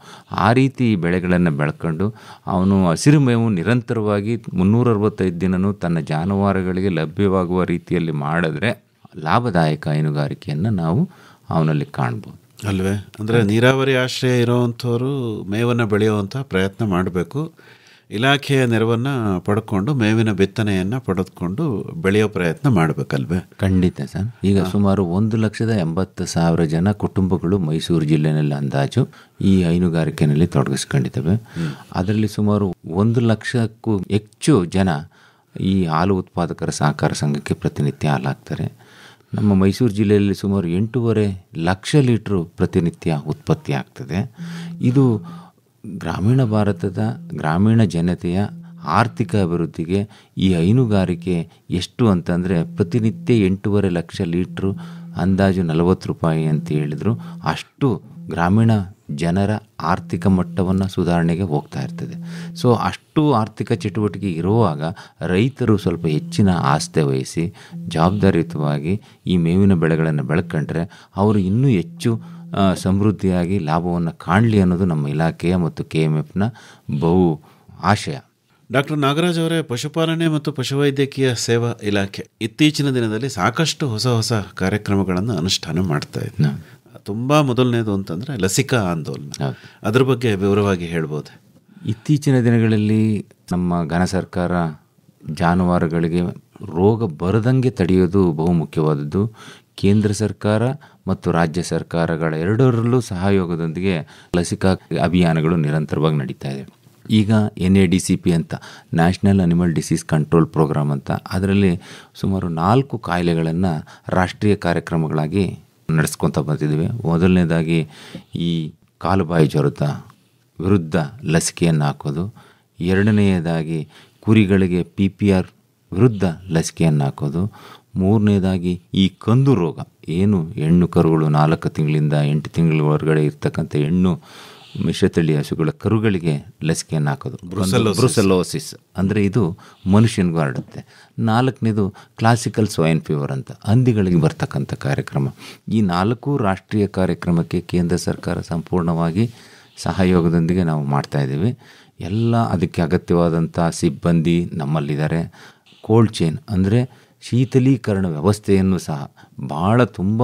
ಆ ರೀತಿ ಬೆಳೆಗಳನ್ನು ಬೆಳ್ಕೊಂಡು ಅವನು ಹಸಿರು ಮೇವು ನಿರಂತರವಾಗಿ 365 ದಿನವೂ ತನ್ನ ಜಾನುವಾರುಗಳಿಗೆ ಲಭ್ಯವಾಗುವ ರೀತಿಯಲ್ಲಿ ಮಾಡಿದ್ರೆ ಲಾಭದಾಯಕ ಹೈನುಗಾರಿಕೆಯನ್ನು ನಾವು ಅವನಲ್ಲಿ ಕಾಣ್ಬೋದು ಅಲ್ವೇ? ಅಂದರೆ ನೀರಾವರಿ ಆಶ್ರಯ ಇರೋವಂಥವ್ರು ಮೇವನ್ನು ಬೆಳೆಯುವಂಥ ಪ್ರಯತ್ನ ಮಾಡಬೇಕು. ಇಲಾಖೆಯ ನೆರವನ್ನು ಪಡ್ಕೊಂಡು ಮೇವಿನ ಬಿತ್ತನೆಯನ್ನು ಪಡೆದುಕೊಂಡು ಬೆಳೆಯೋ ಪ್ರಯತ್ನ ಮಾಡಬೇಕಲ್ವೇ? ಖಂಡಿತ ಸರ್. ಈಗ ಸುಮಾರು 1,80,000 ಜನ ಕುಟುಂಬಗಳು ಮೈಸೂರು ಜಿಲ್ಲೆಯಲ್ಲಿ ಅಂದಾಜು ಈ ಹೈನುಗಾರಿಕೆಯಲ್ಲಿ ತೊಡಗಿಸ್ಕೊಂಡಿದ್ದಾವೆ. ಅದರಲ್ಲಿ ಸುಮಾರು 1 ಲಕ್ಷಕ್ಕೂ ಹೆಚ್ಚು ಜನ ಈ ಹಾಲು ಉತ್ಪಾದಕರ ಸಹಕಾರ ಸಂಘಕ್ಕೆ ಪ್ರತಿನಿತ್ಯ ಹಾಲಾಗ್ತಾರೆ. ನಮ್ಮ ಮೈಸೂರು ಜಿಲ್ಲೆಯಲ್ಲಿ ಸುಮಾರು 8.5 ಲಕ್ಷ ಲೀಟ್ರು ಪ್ರತಿನಿತ್ಯ ಉತ್ಪತ್ತಿ ಆಗ್ತದೆ. ಇದು ಗ್ರಾಮೀಣ ಭಾರತದ ಗ್ರಾಮೀಣ ಜನತೆಯ ಆರ್ಥಿಕ ಅಭಿವೃದ್ಧಿಗೆ ಈ ಹೈನುಗಾರಿಕೆ ಎಷ್ಟು ಅಂತಂದರೆ ಪ್ರತಿನಿತ್ಯ 8.5 ಲಕ್ಷ ಲೀಟ್ರು ಅಂದಾಜು 40 ರೂಪಾಯಿ ಅಂತ ಹೇಳಿದ್ರು, ಅಷ್ಟು ಗ್ರಾಮೀಣ ಜನರ ಆರ್ಥಿಕ ಮಟ್ಟವನ್ನು ಸುಧಾರಣೆಗೆ ಹೋಗ್ತಾ ಇರ್ತದೆ. ಸೊ ಅಷ್ಟು ಆರ್ಥಿಕ ಚಟುವಟಿಕೆ ಇರುವಾಗ ರೈತರು ಸ್ವಲ್ಪ ಹೆಚ್ಚಿನ ಆಸ್ಥೆ ವಹಿಸಿ ಜವಾಬ್ದಾರಿಯುತವಾಗಿ ಈ ಮೇವಿನ ಬೆಳೆಗಳನ್ನು ಬೆಳ್ಕೊಂಡ್ರೆ ಅವರು ಇನ್ನೂ ಹೆಚ್ಚು ಸಮೃದ್ಧಿಯಾಗಿ ಲಾಭವನ್ನು ಕಾಣಲಿ ಅನ್ನೋದು ನಮ್ಮ ಇಲಾಖೆಯ ಮತ್ತು KMFನ ಬಹು ಆಶಯ. ಡಾಕ್ಟರ್ ನಾಗರಾಜ್ ಅವರೇ, ಪಶುಪಾಲನೆ ಮತ್ತು ಪಶುವೈದ್ಯಕೀಯ ಸೇವಾ ಇಲಾಖೆ ಇತ್ತೀಚಿನ ದಿನದಲ್ಲಿ ಸಾಕಷ್ಟು ಹೊಸ ಕಾರ್ಯಕ್ರಮಗಳನ್ನು ಅನುಷ್ಠಾನ ಮಾಡ್ತಾ ಇದೆ. ತುಂಬ ಮೊದಲನೇದು ಅಂತಂದರೆ ಲಸಿಕಾ ಆಂದೋಲನ, ಅದ್ರ ಬಗ್ಗೆ ವಿವರವಾಗಿ ಹೇಳ್ಬೋದು? ಇತ್ತೀಚಿನ ದಿನಗಳಲ್ಲಿ ನಮ್ಮ ಘನ ಸರ್ಕಾರ ಜಾನುವಾರುಗಳಿಗೆ ರೋಗ ಬರದಂಗೆ ತಡೆಯೋದು ಬಹು ಮುಖ್ಯವಾದದ್ದು. ಕೇಂದ್ರ ಸರ್ಕಾರ ಮತ್ತು ರಾಜ್ಯ ಸರ್ಕಾರಗಳ ಎರಡರಲ್ಲೂ ಸಹಯೋಗದೊಂದಿಗೆ ಲಸಿಕಾ ಅಭಿಯಾನಗಳು ನಿರಂತರವಾಗಿ ನಡೀತಾ ಇದೆ. ಈಗ NADCP ಅಂತ national animal disease control programme ಅಂತ, ಅದರಲ್ಲಿ ಸುಮಾರು 4 ಕಾಯಿಲೆಗಳನ್ನು ರಾಷ್ಟ್ರೀಯ ಕಾರ್ಯಕ್ರಮಗಳಾಗಿ ನಡೆಸ್ಕೊತ ಬಂದಿದ್ದೀವಿ. ಮೊದಲನೇದಾಗಿ ಈ ಕಾಲುಬಾಯಿ ಜ್ವರದ ವಿರುದ್ಧ ಲಸಿಕೆಯನ್ನು ಹಾಕೋದು, ಎರಡನೆಯದಾಗಿ ಕುರಿಗಳಿಗೆ PPR ವಿರುದ್ಧ ಲಸಿಕೆಯನ್ನು ಹಾಕೋದು, ಮೂರನೇದಾಗಿ ಈ ಕಂದು ರೋಗ ಏನು ಹೆಣ್ಣು ಕರುಗಳು 4 ತಿಂಗಳಿಂದ 8 ತಿಂಗಳ ಹೊರಗಡೆ ಇರ್ತಕ್ಕಂಥ ಹೆಣ್ಣು ಮಿಶ್ರತಳಿ ಹಸುಗಳ ಕರುಗಳಿಗೆ ಲಸಿಕೆಯನ್ನು ಹಾಕೋದು, ಬ್ರುಸೆಲ್ಲೋಸಿಸ್ ಅಂದರೆ ಇದು ಮನುಷ್ಯನಿಗೂ ಹರಡುತ್ತೆ. 4ನೇದು ಕ್ಲಾಸಿಕಲ್ ಸ್ವೈನ್ ಫೀವರ್ ಅಂತ ಹಂದಿಗಳಿಗೆ ಬರ್ತಕ್ಕಂಥ ಕಾರ್ಯಕ್ರಮ. ಈ 4 ರಾಷ್ಟ್ರೀಯ ಕಾರ್ಯಕ್ರಮಕ್ಕೆ ಕೇಂದ್ರ ಸರ್ಕಾರ ಸಂಪೂರ್ಣವಾಗಿ ಸಹಯೋಗದೊಂದಿಗೆ ನಾವು ಮಾಡ್ತಾಯಿದ್ದೀವಿ. ಎಲ್ಲ ಅದಕ್ಕೆ ಅಗತ್ಯವಾದಂಥ ಸಿಬ್ಬಂದಿ ನಮ್ಮಲ್ಲಿದ್ದಾರೆ. ಕೋಲ್ಡ್ ಚೈನ್ ಅಂದರೆ ಶೀತಲೀಕರಣ ವ್ಯವಸ್ಥೆಯನ್ನು ಸಹ ಭಾಳ ತುಂಬ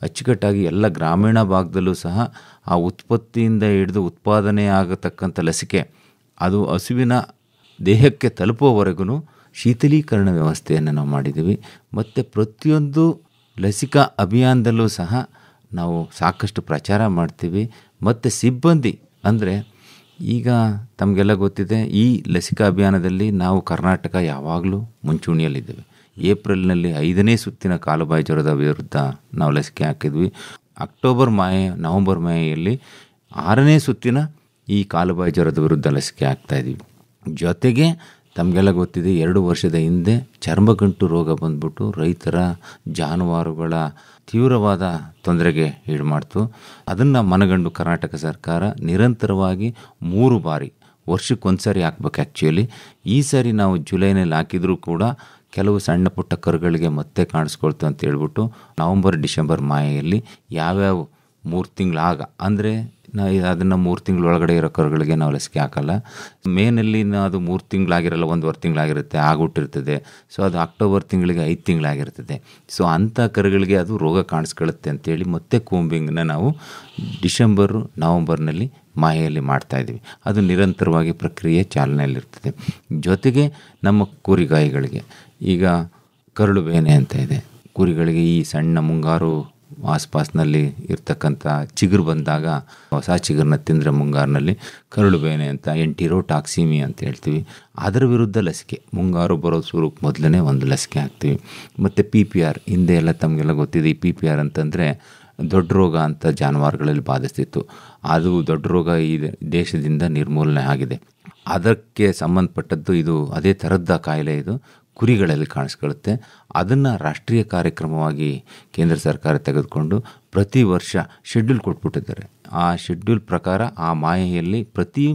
ಅಚ್ಚುಕಟ್ಟಾಗಿ ಎಲ್ಲ ಗ್ರಾಮೀಣ ಭಾಗದಲ್ಲೂ ಸಹ ಆ ಉತ್ಪತ್ತಿಯಿಂದ ಹಿಡಿದು ಉತ್ಪಾದನೆ ಆಗತಕ್ಕಂಥ ಲಸಿಕೆ ಅದು ಹಸುವಿನ ದೇಹಕ್ಕೆ ತಲುಪುವವರೆಗೂ ಶೀತಲೀಕರಣ ವ್ಯವಸ್ಥೆಯನ್ನು ನಾವು ಮಾಡಿದ್ದೀವಿ. ಮತ್ತು ಪ್ರತಿಯೊಂದು ಲಸಿಕಾ ಅಭಿಯಾನದಲ್ಲೂ ಸಹ ನಾವು ಸಾಕಷ್ಟು ಪ್ರಚಾರ ಮಾಡ್ತೀವಿ. ಮತ್ತು ಸಿಬ್ಬಂದಿ ಅಂದರೆ ಈಗ ತಮಗೆಲ್ಲ ಗೊತ್ತಿದೆ, ಈ ಲಸಿಕಾ ಅಭಿಯಾನದಲ್ಲಿ ನಾವು ಕರ್ನಾಟಕ ಯಾವಾಗಲೂ ಮುಂಚೂಣಿಯಲ್ಲಿದ್ದೇವೆ. ಏಪ್ರಿಲ್ನಲ್ಲಿ 5ನೇ ಸುತ್ತಿನ ಕಾಲುಬಾಯಿ ಜ್ವರದ ವಿರುದ್ಧ ನಾವು ಲಸಿಕೆ ಹಾಕಿದ್ವಿ. ನವೆಂಬರ್ ಮಾಯಲ್ಲಿ 6ನೇ ಸುತ್ತಿನ ಈ ಕಾಲುಬಾಯಿ ಜ್ವರದ ವಿರುದ್ಧ ಲಸಿಕೆ ಹಾಕ್ತಾಯಿದ್ದೀವಿ. ಜೊತೆಗೆ ತಮಗೆಲ್ಲ ಗೊತ್ತಿದೆ, 2 ವರ್ಷದ ಹಿಂದೆ ಚರ್ಮಗಂಟು ರೋಗ ಬಂದ್ಬಿಟ್ಟು ರೈತರ ಜಾನುವಾರುಗಳ ತೀವ್ರವಾದ ತೊಂದರೆಗೆ ಈಡು ಮಾಡ್ತು. ಅದನ್ನು ಮನಗಂಡು ಕರ್ನಾಟಕ ಸರ್ಕಾರ ನಿರಂತರವಾಗಿ 3 ಬಾರಿ ವರ್ಷಕ್ಕೊಂದ್ಸರಿ ಹಾಕ್ಬೇಕು. ಆ್ಯಕ್ಚುಲಿ ಈ ಸಾರಿ ನಾವು ಜುಲೈನಲ್ಲಿ ಹಾಕಿದರೂ ಕೂಡ ಕೆಲವು ಸಣ್ಣ ಪುಟ್ಟ ಕರುಗಳಿಗೆ ಮತ್ತೆ ಕಾಣಿಸ್ಕೊಳ್ತು ಅಂತ ಹೇಳ್ಬಿಟ್ಟು ನವಂಬರ್ ಡಿಸೆಂಬರ್ ಮಾಯಲ್ಲಿ ಯಾವ್ಯಾವ 3 ತಿಂಗಳಾಗ ಅಂದರೆ ಅದನ್ನು 3 ತಿಂಗಳ ಒಳಗಡೆ ಇರೋ ಕರುಗಳಿಗೆ ನಾವು ಲಸಿಕೆ ಹಾಕಲ್ಲ. ಮೇನಲ್ಲಿ ಅದು 3 ತಿಂಗಳಾಗಿರಲ್ಲ, 1.5 ತಿಂಗಳಾಗಿರುತ್ತೆ, ಆಗಿಟ್ಟಿರ್ತದೆ. ಸೊ ಅದು ಅಕ್ಟೋಬರ್ ತಿಂಗಳಿಗೆ 5 ತಿಂಗಳಾಗಿರ್ತದೆ. ಸೊ ಅಂಥ ಕರುಗಳಿಗೆ ಅದು ರೋಗ ಕಾಣಿಸ್ಕೊಳ್ಳುತ್ತೆ ಅಂತೇಳಿ ಮತ್ತೆ ಕೂಂಬಿಂಗ್ನ ನಾವು ಡಿಸೆಂಬರು ನವಂಬರ್ನಲ್ಲಿ ಮಾಹೆಯಲ್ಲಿ ಮಾಡ್ತಾಯಿದ್ವಿ. ಅದು ನಿರಂತರವಾಗಿ ಪ್ರಕ್ರಿಯೆ ಚಾಲನೆಯಲ್ಲಿರ್ತದೆ. ಜೊತೆಗೆ ನಮ್ಮ ಕುರಿಗಾಯಿಗಳಿಗೆ ಈಗ ಕರಳು ಬೇನೆ ಅಂತ ಇದೆ. ಕುರಿಗಳಿಗೆ ಈ ಸಣ್ಣ ಮುಂಗಾರು ಆಸ್ಪಾಸ್ನಲ್ಲಿ ಇರ್ತಕ್ಕಂಥ ಚಿಗುರು ಬಂದಾಗ, ಹೊಸ ಚಿಗುರನ್ನ ತಿಂದರೆ ಮುಂಗಾರಿನಲ್ಲಿ ಕರಳು ಬೇನೆ ಅಂತ, ಎಂಟಿರೋಟಾಕ್ಸಿಮಿ ಅಂತ ಹೇಳ್ತೀವಿ. ಅದರ ವಿರುದ್ಧ ಲಸಿಕೆ ಮುಂಗಾರು ಬರೋ ಸ್ವರೂಪ ಮೊದಲನೇ ಒಂದು ಲಸಿಕೆ ಹಾಕ್ತೀವಿ. ಮತ್ತು PPR ಹಿಂದೆ ಎಲ್ಲ ತಮಗೆಲ್ಲ ಗೊತ್ತಿದೆ. ಈ PPR ಅಂತಂದರೆ ದೊಡ್ಡ ರೋಗ ಅಂತ ಜಾನುವಾರುಗಳಲ್ಲಿ ಬಾಧಿಸ್ತಿತ್ತು. ಅದು ದೊಡ್ಡ ರೋಗ ಈ ದೇಶದಿಂದ ನಿರ್ಮೂಲನೆ ಆಗಿದೆ. ಅದಕ್ಕೆ ಸಂಬಂಧಪಟ್ಟದ್ದು ಇದು ಅದೇ ಥರದ ಕಾಯಿಲೆ ಇದು ಕುರಿಗಳಲ್ಲಿ ಕಾಣಿಸ್ಕೊಳ್ಳುತ್ತೆ. ಅದನ್ನು ರಾಷ್ಟ್ರೀಯ ಕಾರ್ಯಕ್ರಮವಾಗಿ ಕೇಂದ್ರ ಸರ್ಕಾರ ತೆಗೆದುಕೊಂಡು ಪ್ರತಿ ವರ್ಷ ಶೆಡ್ಯೂಲ್ ಕೊಟ್ಬಿಟ್ಟಿದ್ದಾರೆ. ಆ ಶೆಡ್ಯೂಲ್ ಪ್ರಕಾರ ಆ ಮಾಹೆಯಲ್ಲಿ ಪ್ರತಿ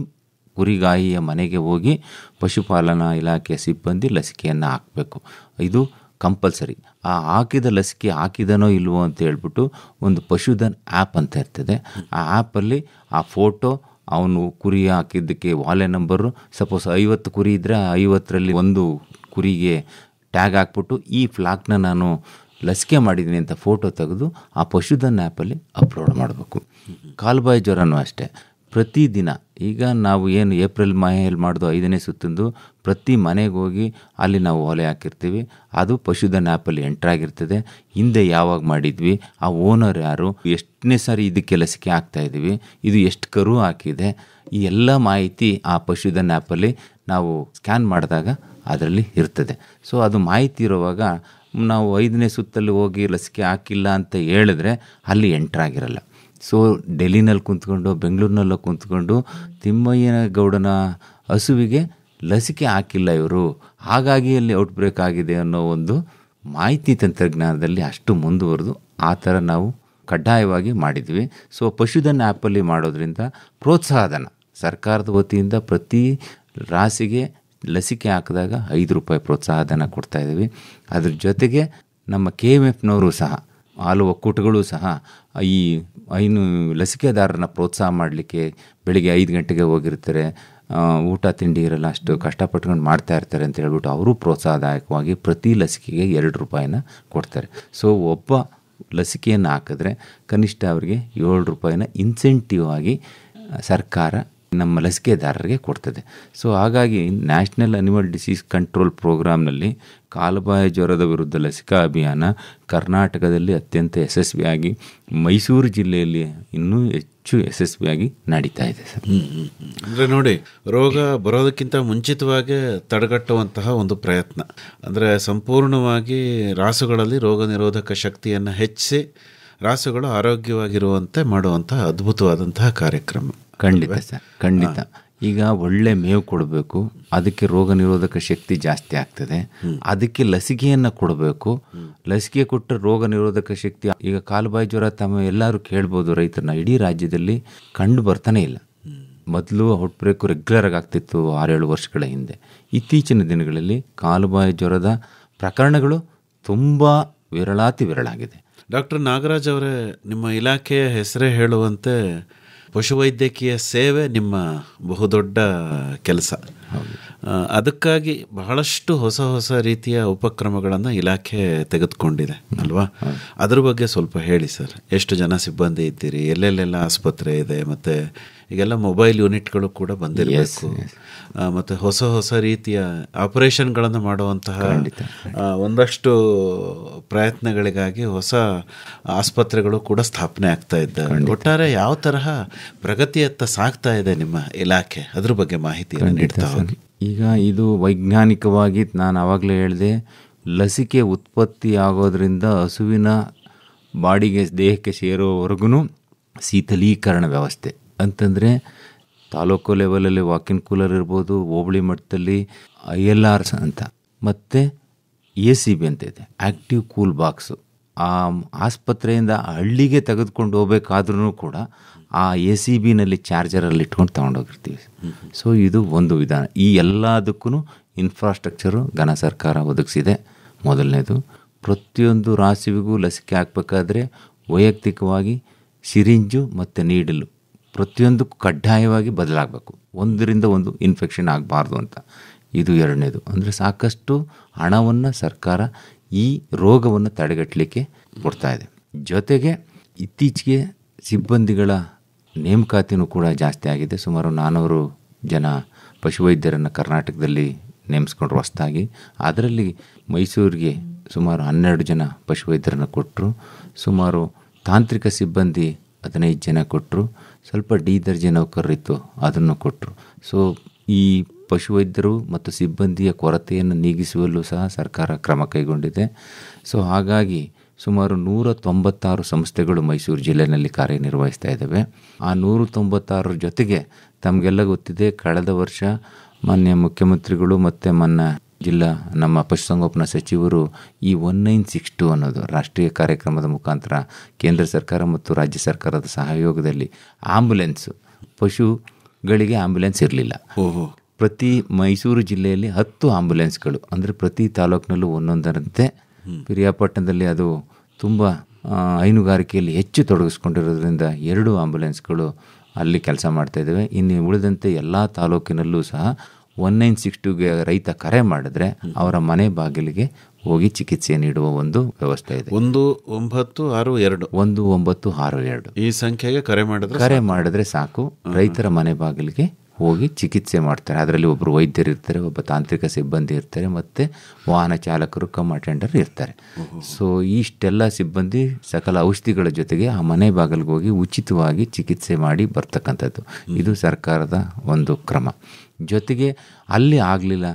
ಕುರಿಗಾಯಿಯ ಮನೆಗೆ ಹೋಗಿ ಪಶುಪಾಲನಾ ಇಲಾಖೆಯ ಸಿಬ್ಬಂದಿ ಲಸಿಕೆಯನ್ನು ಹಾಕಬೇಕು. ಇದು ಕಂಪಲ್ಸರಿ. ಆ ಹಾಕಿದ ಲಸಿಕೆ ಹಾಕಿದನೋ ಇಲ್ವೋ ಅಂತ ಹೇಳ್ಬಿಟ್ಟು ಒಂದು ಪಶುಧನ್ ಆ್ಯಪ್ ಅಂತ ಇರ್ತದೆ. ಆ ಆ್ಯಪಲ್ಲಿ ಆ ಫೋಟೋ, ಅವನು ಕುರಿ ಹಾಕಿದ್ದಕ್ಕೆ ವಾಲೆ ನಂಬರು, ಸಪೋಸ್ 50 ಕುರಿ ಇದ್ದರೆ 50ರಲ್ಲಿ ಒಂದು ಕುರಿಗೆ ಟ್ಯಾಗ್ ಹಾಕ್ಬಿಟ್ಟು ಈ ಫ್ಲಾಗ್ನ ನಾನು ಲಸಿಕೆ ಮಾಡಿದ್ದೀನಿ ಅಂತ ಫೋಟೋ ತೆಗೆದು ಆ ಪಶುಧನ್ ಆ್ಯಪಲ್ಲಿ ಅಪ್ಲೋಡ್ ಮಾಡಬೇಕು. ಕಾಲುಬಾಯಿ ಜ್ವರನೂ ಅಷ್ಟೇ. ಪ್ರತಿದಿನ ಈಗ ನಾವು ಏನು ಏಪ್ರಿಲ್ ಮಾಹೆಯಲ್ಲಿ ಮಾಡೋದು 5ನೇ ಸುತ್ತಂದು ಪ್ರತಿ ಮನೆಗೆ ಹೋಗಿ ಅಲ್ಲಿ ನಾವು ಓಲೆ ಹಾಕಿರ್ತೀವಿ. ಅದು ಪಶುಧನ್ ಆ್ಯಪಲ್ಲಿ ಎಂಟ್ರಾಗಿರ್ತದೆ. ಹಿಂದೆ ಯಾವಾಗ ಮಾಡಿದ್ವಿ, ಆ ಓನರ್ ಯಾರು, ಎಷ್ಟನೇ ಸಾರಿ ಇದಕ್ಕೆ ಲಸಿಕೆ ಹಾಕ್ತಾಯಿದ್ದೀವಿ, ಇದು ಎಷ್ಟು ಕರು ಹಾಕಿದೆ, ಈ ಎಲ್ಲ ಮಾಹಿತಿ ಆ ಪಶುಧನ್ ಆ್ಯಪಲ್ಲಿ ನಾವು ಸ್ಕ್ಯಾನ್ ಮಾಡಿದಾಗ ಅದರಲ್ಲಿ ಇರ್ತದೆ. ಸೊ ಅದು ಮಾಹಿತಿ ಇರುವಾಗ ನಾವು 5ನೇ ಸುತ್ತಲ್ಲಿ ಹೋಗಿ ಲಸಿಕೆ ಹಾಕಿಲ್ಲ ಅಂತ ಹೇಳಿದ್ರೆ ಅಲ್ಲಿ ಎಂಟ್ರಾಗಿರಲ್ಲ. ಸೊ ಡೆಲ್ಲಿನಲ್ಲಿ ಕುಂತ್ಕೊಂಡು, ಬೆಂಗಳೂರಿನಲ್ಲೋ ಕುಂತ್ಕೊಂಡು ತಿಮ್ಮಯ್ಯ ಗೌಡನ ಹಸುವಿಗೆ ಲಸಿಕೆ ಹಾಕಿಲ್ಲ ಇವರು, ಹಾಗಾಗಿ ಅಲ್ಲಿ ಔಟ್ಬ್ರೇಕ್ ಆಗಿದೆ ಅನ್ನೋ ಒಂದು ಮಾಹಿತಿ ತಂತ್ರಜ್ಞಾನದಲ್ಲಿ ಅಷ್ಟು ಮುಂದುವರೆದು ಆ ಥರ ನಾವು ಕಡ್ಡಾಯವಾಗಿ ಮಾಡಿದ್ವಿ. ಸೊ ಪಶುಧನ್ ಆ್ಯಪಲ್ಲಿ ಮಾಡೋದ್ರಿಂದ ಪ್ರೋತ್ಸಾಹಧನ ಸರ್ಕಾರದ ವತಿಯಿಂದ ಪ್ರತಿ ರಾಸಿಗೆ ಲಸಿಕೆ ಹಾಕಿದಾಗ 5 ರೂಪಾಯಿ ಪ್ರೋತ್ಸಾಹಧನ ಕೊಡ್ತಾಯಿದ್ದೀವಿ. ಅದ್ರ ಜೊತೆಗೆ ನಮ್ಮ KMFನವರು ಸಹ, ಹಾಲು ಒಕ್ಕೂಟಗಳು ಸಹ ಈ ಲಸಿಕೆದಾರರನ್ನ ಪ್ರೋತ್ಸಾಹ ಮಾಡಲಿಕ್ಕೆ ಬೆಳಿಗ್ಗೆ 5 ಗಂಟೆಗೆ ಹೋಗಿರ್ತಾರೆ, ಊಟ ತಿಂಡಿ ಇರಲ್ಲ, ಅಷ್ಟು ಕಷ್ಟಪಟ್ಕೊಂಡು ಮಾಡ್ತಾ ಇರ್ತಾರೆ ಅಂತ ಹೇಳ್ಬಿಟ್ಟು ಅವರು ಪ್ರೋತ್ಸಾಹದಾಯಕವಾಗಿ ಪ್ರತಿ ಲಸಿಕೆಗೆ 2 ರೂಪಾಯಿನ ಕೊಡ್ತಾರೆ. ಸೊ ಒಬ್ಬ ಲಸಿಕೆಯನ್ನು ಹಾಕಿದ್ರೆ ಕನಿಷ್ಠ ಅವರಿಗೆ 7 ರೂಪಾಯಿನ ಇನ್ಸೆಂಟಿವ್ ಆಗಿ ಸರ್ಕಾರ ನಮ್ಮ ಲಸಿಕೆದಾರರಿಗೆ ಕೊಡ್ತದೆ. ಸೊ ಹಾಗಾಗಿ ನ್ಯಾಷನಲ್ ಅನಿಮಲ್ ಡಿಸೀಸ್ ಕಂಟ್ರೋಲ್ ಪ್ರೋಗ್ರಾಮ್ನಲ್ಲಿ ಕಾಲುಬಾಯಿ ಜ್ವರದ ವಿರುದ್ಧ ಲಸಿಕಾ ಅಭಿಯಾನ ಕರ್ನಾಟಕದಲ್ಲಿ ಅತ್ಯಂತ ಯಶಸ್ವಿಯಾಗಿ, ಮೈಸೂರು ಜಿಲ್ಲೆಯಲ್ಲಿ ಇನ್ನೂ ಹೆಚ್ಚು ಯಶಸ್ವಿಯಾಗಿ ನಡೀತಾ ಇದೆ ಸರ್. ಅಂದರೆ ನೋಡಿ, ರೋಗ ಬರೋದಕ್ಕಿಂತ ಮುಂಚಿತವಾಗಿ ತಡೆಗಟ್ಟುವಂತಹ ಒಂದು ಪ್ರಯತ್ನ, ಅಂದರೆ ಸಂಪೂರ್ಣವಾಗಿ ರಾಸುಗಳಲ್ಲಿ ರೋಗ ನಿರೋಧಕ ಶಕ್ತಿಯನ್ನು ಹೆಚ್ಚಿಸಿ ರಾಸುಗಳು ಆರೋಗ್ಯವಾಗಿರುವಂತೆ ಮಾಡುವಂತಹ ಅದ್ಭುತವಾದಂತಹ ಕಾರ್ಯಕ್ರಮ. ಖಂಡಿತ ಸರ್, ಖಂಡಿತ. ಈಗ ಒಳ್ಳೆ ಮೇವು ಕೊಡಬೇಕು, ಅದಕ್ಕೆ ರೋಗ ನಿರೋಧಕ ಶಕ್ತಿ ಜಾಸ್ತಿ ಆಗ್ತದೆ. ಅದಕ್ಕೆ ಲಸಿಕೆಯನ್ನು ಕೊಡಬೇಕು. ಲಸಿಕೆ ಕೊಟ್ಟರೆ ರೋಗ ನಿರೋಧಕ ಶಕ್ತಿ. ಈಗ ಕಾಲುಬಾಯಿ ಜ್ವರ ತಮ್ಮ ಎಲ್ಲರೂ ಕೇಳ್ಬೋದು, ರೈತರನ್ನ ಇಡೀ ರಾಜ್ಯದಲ್ಲಿ ಕಂಡು ಬರ್ತಾನೆ ಇಲ್ಲ. ಮೊದಲು ಔಟ್ಬ್ರೇಕು ರೆಗ್ಯುಲರಾಗಿ ಆಗ್ತಿತ್ತು 6-7 ವರ್ಷಗಳ ಹಿಂದೆ. ಇತ್ತೀಚಿನ ದಿನಗಳಲ್ಲಿ ಕಾಲುಬಾಯಿ ಜ್ವರದ ಪ್ರಕರಣಗಳು ತುಂಬ ವಿರಳಾತಿ ವಿರಳಾಗಿದೆ. ಡಾಕ್ಟರ್ ನಾಗರಾಜ್ ಅವರೇ, ನಿಮ್ಮ ಇಲಾಖೆಯ ಹೆಸರೇ ಹೇಳುವಂತೆ ಪಶುವೈದ್ಯಕೀಯ ಸೇವೆ ನಿಮ್ಮ ಬಹುದೊಡ್ಡ ಕೆಲಸ. ಅದಕ್ಕಾಗಿ ಬಹಳಷ್ಟು ಹೊಸ ರೀತಿಯ ಉಪಕ್ರಮಗಳನ್ನು ಇಲಾಖೆ ತೆಗೆದುಕೊಂಡಿದೆ ಅಲ್ವಾ? ಅದ್ರ ಬಗ್ಗೆ ಸ್ವಲ್ಪ ಹೇಳಿ ಸರ್. ಎಷ್ಟು ಜನ ಸಿಬ್ಬಂದಿ ಇದ್ದೀರಿ, ಎಲ್ಲೆಲ್ಲೆಲ್ಲ ಆಸ್ಪತ್ರೆ ಇದೆ, ಮತ್ತು ಈಗೆಲ್ಲ ಮೊಬೈಲ್ ಯೂನಿಟ್ಗಳು ಕೂಡ ಬಂದಿರಬೇಕು, ಮತ್ತು ಹೊಸ ರೀತಿಯ ಆಪರೇಷನ್ಗಳನ್ನು ಮಾಡುವಂತಹ ಒಂದಷ್ಟು ಪ್ರಯತ್ನಗಳಿಗಾಗಿ ಹೊಸ ಆಸ್ಪತ್ರೆಗಳು ಕೂಡ ಸ್ಥಾಪನೆ ಆಗ್ತಾ ಇದ್ದಾವೆ. ಒಟ್ಟಾರೆ ಯಾವ ತರಹ ಪ್ರಗತಿಯತ್ತ ಸಾಗ್ತಾ ಇದೆ ನಿಮ್ಮ ಇಲಾಖೆ, ಅದ್ರ ಬಗ್ಗೆ ಮಾಹಿತಿಯನ್ನು ನೀಡ್ತಾ ಹೋಗಿ. ಈಗ ಇದು ವೈಜ್ಞಾನಿಕವಾಗಿ ನಾನು ಆವಾಗಲೇ ಹೇಳಿದೆ, ಲಸಿಕೆ ಉತ್ಪತ್ತಿ ಆಗೋದ್ರಿಂದ ಹಸುವಿನ ಬಾಡಿಗೆ ದೇಹಕ್ಕೆ ಸೇರೋವರೆಗೂ ಶೀತಲೀಕರಣ ವ್ಯವಸ್ಥೆ ಅಂತಂದರೆ ತಾಲೂಕು ಲೆವೆಲಲ್ಲಿ ವಾಕಿನ್ ಕೂಲರ್ ಇರ್ಬೋದು, ಹೋಬಳಿ ಮಟ್ಟದಲ್ಲಿ ILRs ಅಂತ, ಮತ್ತು ACB ಅಂತ ಇದೆ, ಆ್ಯಕ್ಟಿವ್ ಕೂಲ್ ಬಾಕ್ಸು. ಆ ಆಸ್ಪತ್ರೆಯಿಂದ ಹಳ್ಳಿಗೆ ತೆಗೆದುಕೊಂಡು ಹೋಗ್ಬೇಕಾದ್ರೂ ಕೂಡ ಆ ACBನಲ್ಲಿ ಚಾರ್ಜರಲ್ಲಿ ಇಟ್ಕೊಂಡು ತೊಗೊಂಡೋಗಿರ್ತೀವಿ. ಸೊ ಇದು ಒಂದು ವಿಧಾನ. ಈ ಎಲ್ಲದಕ್ಕೂ ಇನ್ಫ್ರಾಸ್ಟ್ರಕ್ಚರು ಘನ ಸರ್ಕಾರ ಒದಗಿಸಿದೆ. ಮೊದಲನೇದು, ಪ್ರತಿಯೊಂದು ರಾಸುವಿಗೂ ಲಸಿಕೆ ಹಾಕಬೇಕಾದ್ರೆ ವೈಯಕ್ತಿಕವಾಗಿ ಸಿರಿಂಜು ಮತ್ತು ನೀಡಲು ಪ್ರತಿಯೊಂದಕ್ಕೂ ಕಡ್ಡಾಯವಾಗಿ ಬದಲಾಗಬೇಕು, ಒಂದರಿಂದ ಒಂದು ಇನ್ಫೆಕ್ಷನ್ ಆಗಬಾರ್ದು ಅಂತ. ಇದು ಎರಡನೇದು. ಅಂದರೆ ಸಾಕಷ್ಟು ಹಣವನ್ನು ಸರ್ಕಾರ ಈ ರೋಗವನ್ನು ತಡೆಗಟ್ಟಲಿಕ್ಕೆ ಕೊಡ್ತಾ ಇದೆ. ಜೊತೆಗೆ ಇತ್ತೀಚೆಗೆ ಸಿಬ್ಬಂದಿಗಳ ನೇಮಕಾತಿನೂ ಕೂಡ ಜಾಸ್ತಿ ಆಗಿದೆ. ಸುಮಾರು 400 ಜನ ಪಶುವೈದ್ಯರನ್ನು ಕರ್ನಾಟಕದಲ್ಲಿ ನೇಮಿಸ್ಕೊಂಡ್ರು ಹೊಸದಾಗಿ. ಅದರಲ್ಲಿ ಮೈಸೂರಿಗೆ ಸುಮಾರು 12 ಜನ ಪಶುವೈದ್ಯರನ್ನು ಕೊಟ್ಟರು. ಸುಮಾರು ತಾಂತ್ರಿಕ ಸಿಬ್ಬಂದಿ 15 ಜನ ಕೊಟ್ಟರು. ಸ್ವಲ್ಪ ಡಿ ದರ್ಜೆ ನೌಕರರಿತ್ತು, ಅದನ್ನು ಕೊಟ್ಟರು. ಸೊ ಈ ಪಶುವೈದ್ಯರು ಮತ್ತು ಸಿಬ್ಬಂದಿಯ ಕೊರತೆಯನ್ನು ನೀಗಿಸುವಲ್ಲೂ ಸಹ ಸರ್ಕಾರ ಕ್ರಮ ಕೈಗೊಂಡಿದೆ. ಸೊ ಹಾಗಾಗಿ ಸುಮಾರು 196 ಸಂಸ್ಥೆಗಳು ಮೈಸೂರು ಜಿಲ್ಲೆಯಲ್ಲಿ ಕಾರ್ಯನಿರ್ವಹಿಸ್ತಾ ಇದ್ದಾವೆ. ಆ 196 ಜೊತೆಗೆ ತಮಗೆಲ್ಲ ಗೊತ್ತಿದೆ, ಕಳೆದ ವರ್ಷ ಮಾನ್ಯ ಮುಖ್ಯಮಂತ್ರಿಗಳು ಮತ್ತು ನಮ್ಮ ಪಶುಸಂಗೋಪನಾ ಸಚಿವರು ಈ 1962 ಅನ್ನೋದು ರಾಷ್ಟ್ರೀಯ ಕಾರ್ಯಕ್ರಮದ ಮುಖಾಂತರ ಕೇಂದ್ರ ಸರ್ಕಾರ ಮತ್ತು ರಾಜ್ಯ ಸರ್ಕಾರದ ಸಹಯೋಗದಲ್ಲಿ ಆಂಬ್ಯುಲೆನ್ಸು, ಪಶುಗಳಿಗೆ ಆಂಬ್ಯುಲೆನ್ಸ್ ಇರಲಿಲ್ಲ. ಪ್ರತಿ ಮೈಸೂರು ಜಿಲ್ಲೆಯಲ್ಲಿ 10 ಆಂಬ್ಯುಲೆನ್ಸ್ಗಳು, ಅಂದರೆ ಪ್ರತಿ ತಾಲೂಕಿನಲ್ಲೂ ಒಂದೊಂದರಂತೆ. ಪಿರಿಯಾಪಟ್ಟಣದಲ್ಲಿ ಅದು ತುಂಬ ಹೈನುಗಾರಿಕೆಯಲ್ಲಿ ಹೆಚ್ಚು ತೊಡಗಿಸ್ಕೊಂಡಿರೋದ್ರಿಂದ 2 ಆಂಬ್ಯುಲೆನ್ಸ್ಗಳು ಅಲ್ಲಿ ಕೆಲಸ ಮಾಡ್ತಾಯಿದ್ದಾವೆ. ಇನ್ನು ಉಳಿದಂತೆ ಎಲ್ಲ ತಾಲೂಕಿನಲ್ಲೂ ಸಹ 1962ಗೆ ರೈತ ಕರೆ ಮಾಡಿದ್ರೆ ಅವರ ಮನೆ ಬಾಗಿಲಿಗೆ ಹೋಗಿ ಚಿಕಿತ್ಸೆ ನೀಡುವ ಒಂದು ವ್ಯವಸ್ಥೆ ಇದೆ. 1962 ಈ ಸಂಖ್ಯೆಗೆ ಕರೆ ಮಾಡಿದ್ರೆ ಸಾಕು, ರೈತರ ಮನೆ ಬಾಗಿಲಿಗೆ ಹೋಗಿ ಚಿಕಿತ್ಸೆ ಮಾಡ್ತಾರೆ. ಅದರಲ್ಲಿ ಒಬ್ಬರು ವೈದ್ಯರು ಇರ್ತಾರೆ, ಒಬ್ಬ ತಾಂತ್ರಿಕ ಸಿಬ್ಬಂದಿ ಇರ್ತಾರೆ, ಮತ್ತು ವಾಹನ ಚಾಲಕರು ಕಮ್ ಅಟೆಂಡರ್ ಇರ್ತಾರೆ. ಸೊ ಇಷ್ಟೆಲ್ಲ ಸಿಬ್ಬಂದಿ ಸಕಲ ಔಷಧಿಗಳ ಜೊತೆಗೆ ಆ ಮನೆ ಬಾಗಿಲಿಗೆ ಹೋಗಿ ಉಚಿತವಾಗಿ ಚಿಕಿತ್ಸೆ ಮಾಡಿ ಬರ್ತಕ್ಕಂಥದ್ದು. ಇದು ಸರ್ಕಾರದ ಒಂದು ಕ್ರಮ. ಜೊತೆಗೆ ಅಲ್ಲಿ ಆಗಲಿಲ್ಲ,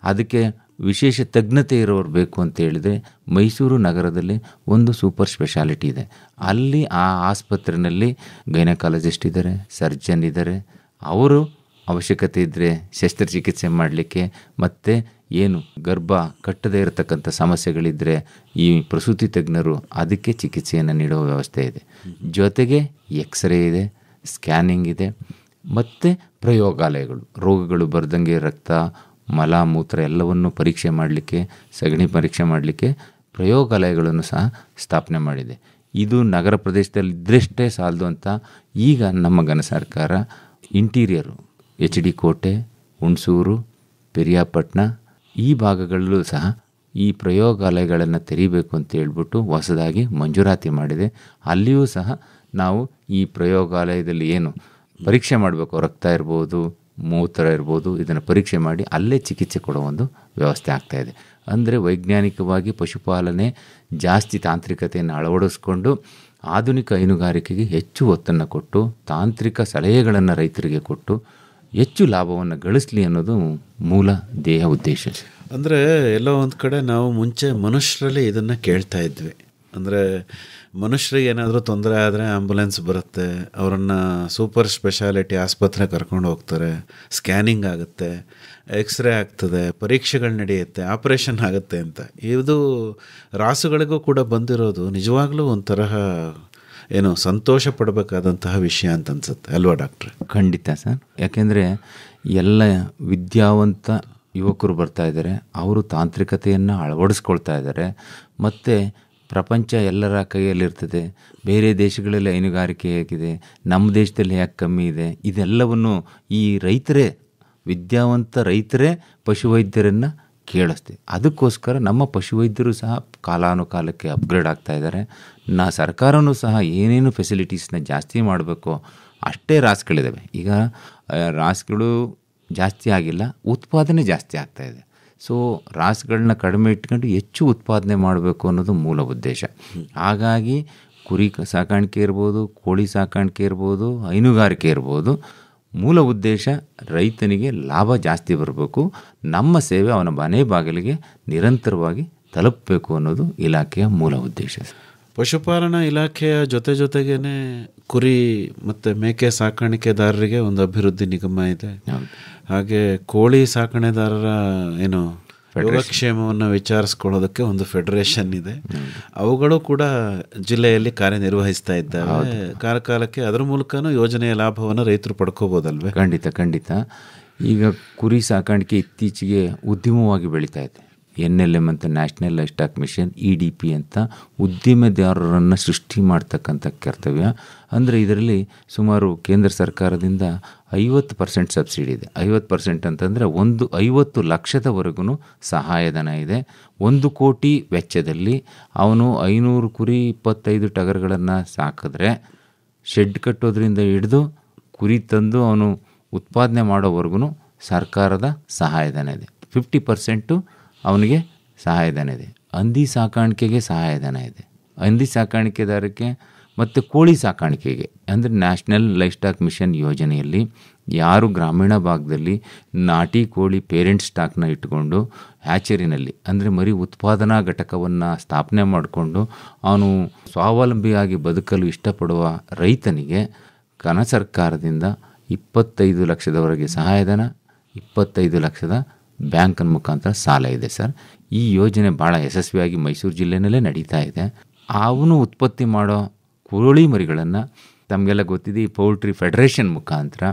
ಅದಕ್ಕೆ ವಿಶೇಷ ತಜ್ಞತೆ ಇರೋರು ಬೇಕು ಅಂತ ಹೇಳಿದರೆ ಮೈಸೂರು ನಗರದಲ್ಲಿ ಒಂದು ಸೂಪರ್ ಸ್ಪೆಷಾಲಿಟಿ ಇದೆ. ಅಲ್ಲಿ ಆ ಆಸ್ಪತ್ರೆಯಲ್ಲಿ ಗೈನಕಾಲಜಿಸ್ಟ್ ಇದ್ದಾರೆ, ಸರ್ಜನ್ ಇದ್ದಾರೆ. ಅವರು ಅವಶ್ಯಕತೆ ಇದ್ದರೆ ಶಸ್ತ್ರಚಿಕಿತ್ಸೆ ಮಾಡಲಿಕ್ಕೆ, ಮತ್ತು ಏನು ಗರ್ಭ ಕಟ್ಟದೇ ಇರತಕ್ಕಂಥ ಸಮಸ್ಯೆಗಳಿದ್ದರೆ ಈ ಪ್ರಸೂತಿ ತಜ್ಞರು ಅದಕ್ಕೆ ಚಿಕಿತ್ಸೆಯನ್ನು ನೀಡುವ ವ್ಯವಸ್ಥೆ ಇದೆ. ಜೊತೆಗೆ ಎಕ್ಸ್ರೇ ಇದೆ, ಸ್ಕ್ಯಾನಿಂಗ್ ಇದೆ, ಮತ್ತು ಪ್ರಯೋಗಾಲಯಗಳು, ರೋಗಗಳು ಬರ್ದಂಗೆ ರಕ್ತ, ಮಲ, ಮೂತ್ರ ಎಲ್ಲವನ್ನು ಪರೀಕ್ಷೆ ಮಾಡಲಿಕ್ಕೆ, ಸಗಣಿ ಪರೀಕ್ಷೆ ಮಾಡಲಿಕ್ಕೆ ಪ್ರಯೋಗಾಲಯಗಳನ್ನು ಸಹ ಸ್ಥಾಪನೆ ಮಾಡಿದೆ. ಇದು ನಗರ ಪ್ರದೇಶದಲ್ಲಿ ಇದ್ದಷ್ಟೇ ಸಾಲದು ಅಂತ ಈಗ ನಮ್ಮ ಘನ ಸರ್ಕಾರ ಇಂಟೀರಿಯರು HD ಕೋಟೆ, ಹುಣಸೂರು, ಪಿರಿಯಾಪಟ್ಟಣ ಈ ಭಾಗಗಳಲ್ಲೂ ಸಹ ಈ ಪ್ರಯೋಗಾಲಯಗಳನ್ನು ತೆರೀಬೇಕು ಅಂತ ಹೇಳ್ಬಿಟ್ಟು ಹೊಸದಾಗಿ ಮಂಜೂರಾತಿ ಮಾಡಿದೆ. ಅಲ್ಲಿಯೂ ಸಹ ನಾವು ಈ ಪ್ರಯೋಗಾಲಯದಲ್ಲಿ ಏನು ಪರೀಕ್ಷೆ ಮಾಡಬೇಕು, ರಕ್ತ ಇರ್ಬೋದು, ಮೂತ್ರ ಇರ್ಬೋದು, ಇದನ್ನು ಪರೀಕ್ಷೆ ಮಾಡಿ ಅಲ್ಲೇ ಚಿಕಿತ್ಸೆ ಕೊಡೋ ಒಂದು ವ್ಯವಸ್ಥೆ ಆಗ್ತಾಯಿದೆ. ಅಂದರೆ ವೈಜ್ಞಾನಿಕವಾಗಿ ಪಶುಪಾಲನೆ ಜಾಸ್ತಿ ತಾಂತ್ರಿಕತೆಯನ್ನು ಅಳವಡಿಸ್ಕೊಂಡು ಆಧುನಿಕ ಹೈನುಗಾರಿಕೆಗೆ ಹೆಚ್ಚು ಒತ್ತನ್ನು ಕೊಟ್ಟು ತಾಂತ್ರಿಕ ಸಲಹೆಗಳನ್ನು ರೈತರಿಗೆ ಕೊಟ್ಟು ಹೆಚ್ಚು ಲಾಭವನ್ನು ಗಳಿಸಲಿ ಅನ್ನೋದು ಮೂಲ ಧ್ಯೇಯ ಉದ್ದೇಶ. ಅಂದರೆ ಎಲ್ಲೋ ಒಂದು ಕಡೆ ನಾವು ಮುಂಚೆ ಮನುಷ್ಯರಲ್ಲಿ ಇದನ್ನು ಕೇಳ್ತಾ ಇದ್ವಿ. ಅಂದರೆ ಮನುಷ್ಯರಿಗೆ ಏನಾದರೂ ತೊಂದರೆ ಆದರೆ ಆಂಬುಲೆನ್ಸ್ ಬರುತ್ತೆ, ಅವರನ್ನು ಸೂಪರ್ ಸ್ಪೆಷಾಲಿಟಿ ಆಸ್ಪತ್ರೆ ಕರ್ಕೊಂಡು ಹೋಗ್ತಾರೆ, ಸ್ಕ್ಯಾನಿಂಗ್ ಆಗುತ್ತೆ, ಎಕ್ಸ್ರೇ ಆಗ್ತದೆ, ಪರೀಕ್ಷೆಗಳು ನಡೆಯುತ್ತೆ, ಆಪ್ರೇಷನ್ ಆಗುತ್ತೆ ಅಂತ. ಇದು ರಾಸುಗಳಿಗೂ ಕೂಡ ಬಂದಿರೋದು ನಿಜವಾಗ್ಲೂ ಒಂಥರ ಏನು ಸಂತೋಷ ಪಡಬೇಕಾದಂತಹ ವಿಷಯ ಅಂತ ಅನ್ಸುತ್ತೆ ಅಲ್ವಾ ಡಾಕ್ಟ್ರೆ? ಖಂಡಿತ ಸರ್. ಯಾಕೆಂದರೆ ಎಲ್ಲ ವಿದ್ಯಾವಂತ ಯುವಕರು ಬರ್ತಾ ಇದ್ದಾರೆ, ಅವರು ತಾಂತ್ರಿಕತೆಯನ್ನು ಅಳವಡಿಸ್ಕೊಳ್ತಾ ಇದ್ದಾರೆ. ಮತ್ತು ಪ್ರಪಂಚ ಎಲ್ಲರ ಕೈಯಲ್ಲಿರ್ತದೆ. ಬೇರೆ ದೇಶಗಳಲ್ಲಿ ಹೈನುಗಾರಿಕೆ ಹೇಗಿದೆ, ನಮ್ಮ ದೇಶದಲ್ಲಿ ಯಾಕೆ ಕಮ್ಮಿ ಇದೆ, ಇದೆಲ್ಲವನ್ನು ಈ ರೈತರೇ, ವಿದ್ಯಾವಂತ ರೈತರೇ ಪಶುವೈದ್ಯರನ್ನು ಕೇಳಿಸ್ತೀವಿ. ಅದಕ್ಕೋಸ್ಕರ ನಮ್ಮ ಪಶುವೈದ್ಯರು ಸಹ ಕಾಲಾನುಕಾಲಕ್ಕೆ ಅಪ್ಗ್ರೇಡ್ ಆಗ್ತಾ ಇದ್ದಾರೆ. ಸರ್ಕಾರವೂ ಸಹ ಏನೇನು ಫೆಸಿಲಿಟೀಸ್ನ ಜಾಸ್ತಿ ಮಾಡಬೇಕು ಅಷ್ಟೇ ರಾಸುಗಳಿದ್ದಾವೆ. ಈಗ ರಾಸುಗಳು ಜಾಸ್ತಿ ಆಗಿಲ್ಲ, ಉತ್ಪಾದನೆ ಜಾಸ್ತಿ ಆಗ್ತಾಯಿದೆ. ಸೊ ರಾಸುಗಳನ್ನ ಕಡಿಮೆ ಇಟ್ಕೊಂಡು ಹೆಚ್ಚು ಉತ್ಪಾದನೆ ಮಾಡಬೇಕು ಅನ್ನೋದು ಮೂಲ ಉದ್ದೇಶ. ಹಾಗಾಗಿ ಕುರಿ ಸಾಕಾಣಿಕೆ ಇರ್ಬೋದು, ಕೋಳಿ ಸಾಕಾಣಿಕೆ ಇರ್ಬೋದು, ಹೈನುಗಾರಿಕೆ ಇರ್ಬೋದು, ಮೂಲ ಉದ್ದೇಶ ರೈತನಿಗೆ ಲಾಭ ಜಾಸ್ತಿ ಬರಬೇಕು, ನಮ್ಮ ಸೇವೆ ಅವನ ಮನೆ ಬಾಗಿಲಿಗೆ ನಿರಂತರವಾಗಿ ತಲುಪಬೇಕು ಅನ್ನೋದು ಇಲಾಖೆಯ ಮೂಲ ಉದ್ದೇಶ. ಪಶುಪಾಲನಾ ಇಲಾಖೆಯ ಜೊತೆಗೇನೆ ಕುರಿ ಮತ್ತು ಮೇಕೆ ಸಾಕಾಣಿಕೆದಾರರಿಗೆ ಒಂದು ಅಭಿವೃದ್ಧಿ ನಿಗಮ ಇದೆ. ಹಾಗೆ ಕೋಳಿ ಸಾಕಣೆದಾರರ ಏನು ಯೋಗಕ್ಷೇಮವನ್ನು ವಿಚಾರಿಸ್ಕೊಳ್ಳೋದಕ್ಕೆ ಒಂದು ಫೆಡರೇಷನ್ ಇದೆ. ಅವುಗಳು ಕೂಡ ಜಿಲ್ಲೆಯಲ್ಲಿ ಕಾರ್ಯನಿರ್ವಹಿಸ್ತಾ ಇದ್ದಾವೆ. ಕಾಲಕಾಲಕ್ಕೆ ಅದರ ಮೂಲಕನೂ ಯೋಜನೆಯ ಲಾಭವನ್ನು ರೈತರು ಪಡ್ಕೋಬೋದಲ್ವೇ? ಖಂಡಿತ. ಈಗ ಕುರಿ ಸಾಕಾಣಿಕೆ ಇತ್ತೀಚೆಗೆ ಉದ್ಯಮವಾಗಿ ಬೆಳೀತಾ ಇದೆ. NLM ಅಂತ national livestock mission, EDP ಅಂತ ಉದ್ದಿಮೆದಾರರನ್ನು ಸೃಷ್ಟಿ ಮಾಡ್ತಕ್ಕಂಥ ಕರ್ತವ್ಯ. ಅಂದರೆ ಇದರಲ್ಲಿ ಸುಮಾರು ಕೇಂದ್ರ ಸರ್ಕಾರದಿಂದ 50% ಸಬ್ಸಿಡಿ ಇದೆ. 50% ಅಂತಂದರೆ 50 ಲಕ್ಷದವರೆಗೂ ಸಹಾಯಧನ ಇದೆ. 1 ಕೋಟಿ ವೆಚ್ಚದಲ್ಲಿ ಅವನು 500 ಕುರಿ 25 ಟಗರುಗಳನ್ನು ಸಾಕಿದ್ರೆ ಶೆಡ್ ಕಟ್ಟೋದ್ರಿಂದ ಹಿಡಿದು ಕುರಿ ತಂದು ಅವನು ಉತ್ಪಾದನೆ ಮಾಡೋವರೆಗೂ ಸರ್ಕಾರದ ಸಹಾಯಧನ ಇದೆ. 50% ಅವನಿಗೆ ಸಹಾಯಧನ ಇದೆ. ಹಂದಿ ಸಾಕಾಣಿಕೆಗೆ ಸಹಾಯಧನ ಇದೆ. ಹಂದಿ ಸಾಕಾಣಿಕೆದಾರಕ್ಕೆ ಮತ್ತು ಕೋಳಿ ಸಾಕಾಣಿಕೆಗೆ ಅಂದರೆ ನ್ಯಾಷನಲ್ ಲೈಫ್ ಸ್ಟಾಕ್ ಮಿಷನ್ ಯೋಜನೆಯಲ್ಲಿ ಯಾರು ಗ್ರಾಮೀಣ ಭಾಗದಲ್ಲಿ ನಾಟಿ ಕೋಳಿ ಪೇರೆಂಟ್ ಸ್ಟಾಕ್ನ ಇಟ್ಕೊಂಡು ಹ್ಯಾಚರಿನಲ್ಲಿ ಅಂದರೆ ಮರಿ ಉತ್ಪಾದನಾ ಘಟಕವನ್ನು ಸ್ಥಾಪನೆ ಮಾಡಿಕೊಂಡು ಅವನು ಸ್ವಾವಲಂಬಿಯಾಗಿ ಬದುಕಲು ಇಷ್ಟಪಡುವ ರೈತನಿಗೆ ಕರ್ನಾಟಕ ಸರ್ಕಾರದಿಂದ 25 ಲಕ್ಷದವರೆಗೆ ಸಹಾಯಧನ, 25 ಲಕ್ಷದ ಬ್ಯಾಂಕಿನ ಮುಖಾಂತರ ಸಾಲ ಇದೆ ಸರ್. ಈ ಯೋಜನೆ ಭಾಳ ಯಶಸ್ವಿಯಾಗಿ ಮೈಸೂರು ಜಿಲ್ಲೆಯಲ್ಲೇ ನಡೀತಾ ಇದೆ. ಅವನು ಉತ್ಪತ್ತಿ ಮಾಡೋ ಕೋಳಿ ಮರಿಗಳನ್ನು ತಮಗೆಲ್ಲ ಗೊತ್ತಿದೆ, ಈ ಪೌಲ್ಟ್ರಿ ಫೆಡರೇಷನ್ ಮುಖಾಂತರ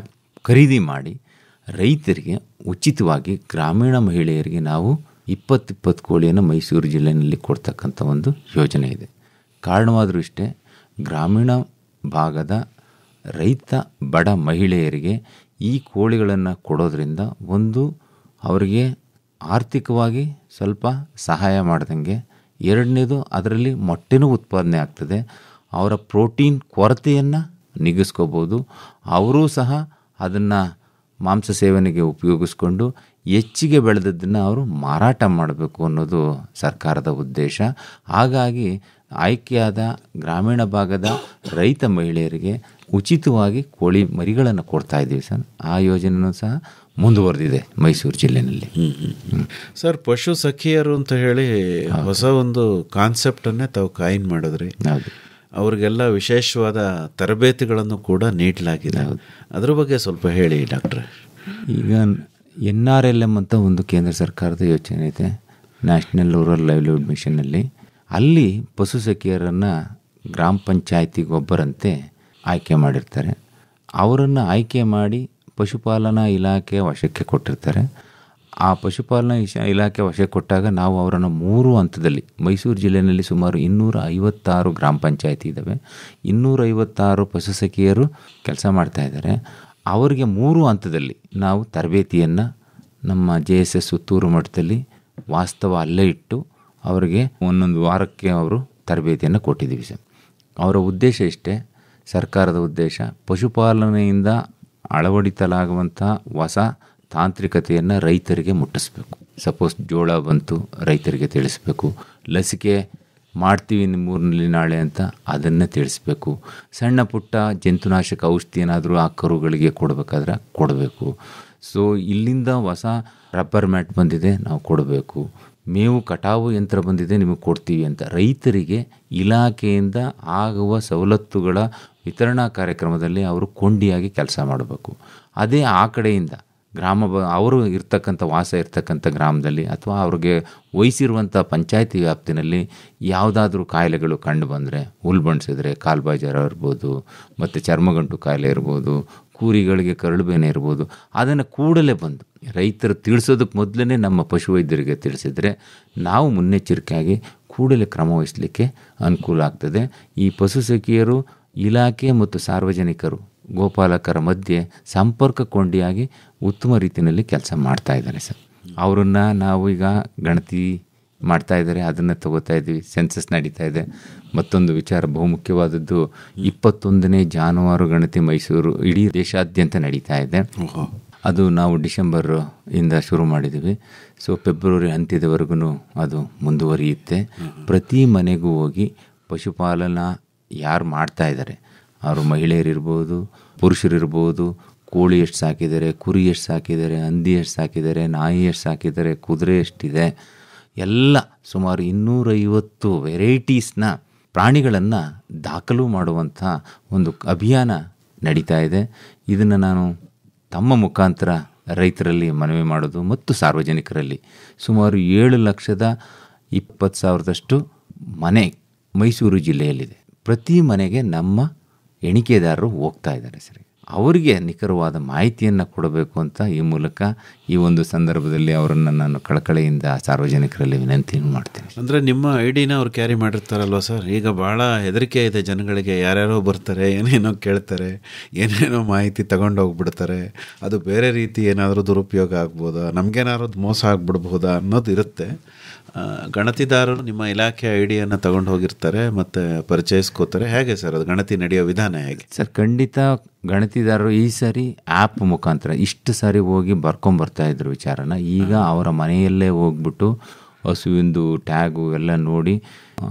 ಖರೀದಿ ಮಾಡಿ ರೈತರಿಗೆ ಉಚಿತವಾಗಿ ಗ್ರಾಮೀಣ ಮಹಿಳೆಯರಿಗೆ ನಾವು 20 ಕೋಳಿಯನ್ನು ಮೈಸೂರು ಜಿಲ್ಲೆಯಲ್ಲಿ ಕೊಡ್ತಕ್ಕಂಥ ಒಂದು ಯೋಜನೆ ಇದೆ. ಕಾರಣವಾದರೂ ಇಷ್ಟೇ, ಗ್ರಾಮೀಣ ಭಾಗದ ರೈತ ಬಡ ಮಹಿಳೆಯರಿಗೆ ಈ ಕೋಳಿಗಳನ್ನು ಕೊಡೋದ್ರಿಂದ ಒಂದು ಅವರಿಗೆ ಆರ್ಥಿಕವಾಗಿ ಸ್ವಲ್ಪ ಸಹಾಯ ಮಾಡ್ದಂಗೆ, ಎರಡನೇದು ಅದರಲ್ಲಿ ಮೊಟ್ಟೆನೂ ಉತ್ಪಾದನೆ ಆಗ್ತದೆ. ಅವರ ಪ್ರೋಟೀನ್ ಕೊರತೆಯನ್ನು ನೀಗಿಸ್ಕೋಬೋದು. ಅವರೂ ಸಹ ಅದನ್ನು ಮಾಂಸ ಸೇವನೆಗೆ ಉಪಯೋಗಿಸ್ಕೊಂಡು ಹೆಚ್ಚಿಗೆ ಬೆಳೆದದ್ದನ್ನು ಅವರು ಮಾರಾಟ ಮಾಡಬೇಕು ಅನ್ನೋದು ಸರ್ಕಾರದ ಉದ್ದೇಶ. ಹಾಗಾಗಿ ಆಯ್ಕೆಯಾದ ಗ್ರಾಮೀಣ ಭಾಗದ ರೈತ ಮಹಿಳೆಯರಿಗೆ ಉಚಿತವಾಗಿ ಕೋಳಿ ಮರಿಗಳನ್ನು ಕೊಡ್ತಾ ಇದ್ದೀವಿ ಸರ್. ಆ ಯೋಜನೆಯೂ ಸಹ ಮುಂದುವರೆದಿದೆ ಮೈಸೂರು ಜಿಲ್ಲೆಯಲ್ಲಿ. ಸರ್, ಪಶು ಸಖಿಯರು ಅಂತ ಹೇಳಿ ಹೊಸ ಒಂದು ಕಾನ್ಸೆಪ್ಟನ್ನೇ ತಾವು ಕಾಯಿನ್ ಮಾಡಿದ್ರಿ. ಹೌದು. ಅವ್ರಿಗೆಲ್ಲ ವಿಶೇಷವಾದ ತರಬೇತಿಗಳನ್ನು ಕೂಡ ನೀಡಲಾಗಿದೆ. ಅದ್ರ ಬಗ್ಗೆ ಸ್ವಲ್ಪ ಹೇಳಿ ಡಾಕ್ಟ್ರೆ. ಈಗ NRLM ಅಂತ ಒಂದು ಕೇಂದ್ರ ಸರ್ಕಾರದ ಯೋಜನೆ ಇದೆ, ನ್ಯಾಷನಲ್ ರೂರಲ್ ಲೈವ್ಲಿಹುಡ್ ಮಿಷನ್ನಲ್ಲಿ. ಅಲ್ಲಿ ಪಶು ಸಖಿಯರನ್ನು ಗ್ರಾಮ ಪಂಚಾಯತಿಗೆ ಒಬ್ಬರಂತೆ ಆಯ್ಕೆ ಮಾಡಿರ್ತಾರೆ. ಅವರನ್ನು ಆಯ್ಕೆ ಮಾಡಿ ಪಶುಪಾಲನಾ ಇಲಾಖೆ ವಶಕ್ಕೆ ಕೊಟ್ಟಿರ್ತಾರೆ. ಆ ಪಶುಪಾಲನಾ ಇಲಾಖೆ ವಶಕ್ಕೆ ಕೊಟ್ಟಾಗ ನಾವು ಅವರನ್ನು 3 ಹಂತದಲ್ಲಿ, ಮೈಸೂರು ಜಿಲ್ಲೆಯಲ್ಲಿ ಸುಮಾರು 256 ಗ್ರಾಮ ಪಂಚಾಯತಿ ಇದ್ದಾವೆ, 256 ಪಶು ಸಖಿಯರು ಕೆಲಸ ಮಾಡ್ತಾಯಿದ್ದಾರೆ. ಅವರಿಗೆ 3 ಹಂತದಲ್ಲಿ ನಾವು ತರಬೇತಿಯನ್ನು ನಮ್ಮ JSS ಸುತ್ತೂರು ಮಠದಲ್ಲಿ ವಾಸ್ತವ ಅಲ್ಲೇ ಇಟ್ಟು ಅವರಿಗೆ ಒಂದೊಂದು ವಾರಕ್ಕೆ ಅವರು ತರಬೇತಿಯನ್ನು ಕೊಟ್ಟಿದ್ದೀವಿ ಸರ್. ಅವರ ಉದ್ದೇಶ ಇಷ್ಟೇ, ಸರ್ಕಾರದ ಉದ್ದೇಶ ಪಶುಪಾಲನೆಯಿಂದ ಅಳವಡಿಸಲಾಗುವಂಥ ಹೊಸ ತಾಂತ್ರಿಕತೆಯನ್ನು ರೈತರಿಗೆ ಮುಟ್ಟಿಸ್ಬೇಕು. ಸಪೋಸ್ ಜೋಳ ಬಂತು, ರೈತರಿಗೆ ತಿಳಿಸ್ಬೇಕು. ಲಸಿಕೆ ಮಾಡ್ತೀವಿ ನಿಮ್ಮೂರಿನಲ್ಲಿ ನಾಳೆ ಅಂತ ಅದನ್ನು ತಿಳಿಸ್ಬೇಕು. ಸಣ್ಣ ಪುಟ್ಟ ಜಂತುನಾಶಕ ಔಷಧಿ ಏನಾದರೂ ಆ ಕರುಗಳಿಗೆ ಕೊಡಬೇಕಾದ್ರೆ ಕೊಡಬೇಕು. ಸೊ ಇಲ್ಲಿಂದ ಹೊಸ ರಬ್ಬರ್ ಮ್ಯಾಟ್ ಬಂದಿದೆ, ನಾವು ಕೊಡಬೇಕು. ಮೇವು ಕಟಾವು ಯಂತ್ರ ಬಂದಿದೆ, ನಿಮಗೆ ಕೊಡ್ತೀವಿ ಅಂತ ರೈತರಿಗೆ ಇಲಾಖೆಯಿಂದ ಆಗುವ ಸವಲತ್ತುಗಳ ವಿತರಣಾ ಕಾರ್ಯಕ್ರಮದಲ್ಲಿ ಅವರು ಕೊಂಡಿಯಾಗಿ ಕೆಲಸ ಮಾಡಬೇಕು. ಅದೇ ಆ ಕಡೆಯಿಂದ ಅವರು ಇರ್ತಕ್ಕಂಥ ವಾಸ ಇರ್ತಕ್ಕಂಥ ಗ್ರಾಮದಲ್ಲಿ ಅಥವಾ ಅವ್ರಿಗೆ ವಹಿಸಿರುವಂಥ ಪಂಚಾಯತಿ ವ್ಯಾಪ್ತಿನಲ್ಲಿ ಯಾವುದಾದ್ರೂ ಕಾಯಿಲೆಗಳು ಕಂಡು ಬಂದರೆ, ಹುಲ್ ಬಣ್ಸಿದ್ರೆ ಕಾಲ್ಬಾಯಿ ಜ್ವರ ಇರ್ಬೋದು, ಮತ್ತು ಚರ್ಮಗಂಟು ಕಾಯಿಲೆ ಇರ್ಬೋದು, ಕೂರಿಗಳಿಗೆ ಕರಳುಬೇನೆ ಇರ್ಬೋದು, ಅದನ್ನು ಕೂಡಲೇ ಬಂದು ರೈತರು ತಿಳಿಸೋದಕ್ಕೆ ಮೊದಲೇ ನಮ್ಮ ಪಶುವೈದ್ಯರಿಗೆ ತಿಳಿಸಿದರೆ ನಾವು ಮುನ್ನೆಚ್ಚರಿಕೆಯಾಗಿ ಕೂಡಲೇ ಕ್ರಮ ವಹಿಸಲಿಕ್ಕೆ ಅನುಕೂಲ ಆಗ್ತದೆ. ಈ ಪಶು ಸಖಿಯರು ಇಲಾಖೆ ಮತ್ತು ಸಾರ್ವಜನಿಕರು ಗೋಪಾಲಕರ ಮಧ್ಯೆ ಸಂಪರ್ಕ ಕೊಂಡಿಯಾಗಿ ಉತ್ತಮ ರೀತಿಯಲ್ಲಿ ಕೆಲಸ ಮಾಡ್ತಾ ಇದ್ದಾರೆ ಸರ್. ಅವರನ್ನು ನಾವು ಈಗ ಗಣತಿ ಮಾಡ್ತಾ ಇದ್ದಾರೆ, ಅದನ್ನು ತಗೋತಾ ಇದ್ದೀವಿ. ಸೆನ್ಸಸ್ ನಡೀತಾ ಇದೆ. ಮತ್ತೊಂದು ವಿಚಾರ ಬಹುಮುಖ್ಯವಾದದ್ದು, 21ನೇ ಜಾನುವಾರು ಗಣತಿ ಮೈಸೂರು ಇಡೀ ದೇಶಾದ್ಯಂತ ನಡೀತಾ ಇದೆ. ಅದು ನಾವು ಡಿಸೆಂಬರ್ ಇಂದ ಶುರು ಮಾಡಿದ್ದೀವಿ. ಸೊ ಫೆಬ್ರವರಿ ಅಂತ್ಯದವರೆಗೂ ಅದು ಮುಂದುವರಿಯುತ್ತೆ. ಪ್ರತಿ ಮನೆಗೂ ಹೋಗಿ ಪಶುಪಾಲನಾ ಯಾರು ಮಾಡ್ತಾ ಇದ್ದಾರೆ, ಅವರು ಮಹಿಳೆಯರಿರ್ಬೋದು, ಪುರುಷರಿರ್ಬೋದು, ಕೋಳಿ ಎಷ್ಟು ಸಾಕಿದ್ದಾರೆ, ಕುರಿ ಎಷ್ಟು ಸಾಕಿದ್ದಾರೆ, ಹಂದಿ ಎಷ್ಟು ಸಾಕಿದ್ದಾರೆ, ನಾಯಿ ಎಷ್ಟು ಸಾಕಿದ್ದಾರೆ, ಕುದುರೆ ಎಷ್ಟಿದೆ, ಎಲ್ಲ ಸುಮಾರು 250 ವೆರೈಟೀಸ್ನ ಪ್ರಾಣಿಗಳನ್ನು ದಾಖಲು ಮಾಡುವಂಥ ಒಂದು ಅಭಿಯಾನ ನಡೀತಾ ಇದೆ. ಇದನ್ನು ನಾನು ತಮ್ಮ ಮುಖಾಂತರ ರೈತರಲ್ಲಿ ಮನವಿ ಮಾಡೋದು ಮತ್ತು ಸಾರ್ವಜನಿಕರಲ್ಲಿ ಸುಮಾರು 7,20,000 ಮನೆ ಮೈಸೂರು ಜಿಲ್ಲೆಯಲ್ಲಿದೆ. ಪ್ರತಿ ಮನೆಗೆ ನಮ್ಮ ಎಣಿಕೆದಾರರು ಹೋಗ್ತಾ ಇದ್ದಾರೆ ಸರಿ. ಅವರಿಗೆ ನಿಖರವಾದ ಮಾಹಿತಿಯನ್ನು ಕೊಡಬೇಕು ಅಂತ ಈ ಮೂಲಕ ಈ ಒಂದು ಸಂದರ್ಭದಲ್ಲಿ ಅವರನ್ನು ನಾನು ಕಳಕಳಿಯಿಂದ ಸಾರ್ವಜನಿಕರಲ್ಲಿ ವಿನಂತಿಯನ್ನು ಮಾಡ್ತೀನಿ. ಅಂದರೆ ನಿಮ್ಮ ಐಡಿನ ಅವ್ರು ಕ್ಯಾರಿ ಮಾಡಿರ್ತಾರಲ್ವ ಸರ್? ಈಗ ಭಾಳ ಹೆದರಿಕೆ ಇದೆ ಜನಗಳಿಗೆ, ಯಾರ್ಯಾರೋ ಬರ್ತಾರೆ, ಏನೇನೋ ಕೇಳ್ತಾರೆ, ಏನೇನೋ ಮಾಹಿತಿ ತಗೊಂಡು ಹೋಗ್ಬಿಡ್ತಾರೆ, ಅದು ಬೇರೆ ರೀತಿ ಏನಾದರೂ ದುರುಪಯೋಗ ಆಗ್ಬೋದಾ, ನಮಗೇನಾದ್ರು ಮೋಸ ಆಗ್ಬಿಡ್ಬೋದಾ ಅನ್ನೋದು ಇರುತ್ತೆ. ಗಣತಿದಾರರು ನಿಮ್ಮ ಇಲಾಖೆ ಐಡಿಯನ್ನು ತಗೊಂಡು ಹೋಗಿರ್ತಾರೆ ಮತ್ತು ಪರಿಚಯಿಸ್ಕೋತಾರೆ. ಹೇಗೆ ಸರ್ ಅದು ಗಣತಿ ನಡೆಯೋ ವಿಧಾನ ಹೇಗೆ? ಸರ್ ಖಂಡಿತ ಗಣತಿದಾರರು ಈ ಸಾರಿ ಆ್ಯಪ್ ಮುಖಾಂತರ ಇಷ್ಟು ಸಾರಿ ಹೋಗಿ ಬರ್ಕೊಂಬರ್ತಾಯಿದ್ರು ವಿಚಾರನ. ಈಗ ಅವರ ಮನೆಯಲ್ಲೇ ಹೋಗ್ಬಿಟ್ಟು ಹಸುವಿಂದು ಟ್ಯಾಗು ಎಲ್ಲ ನೋಡಿ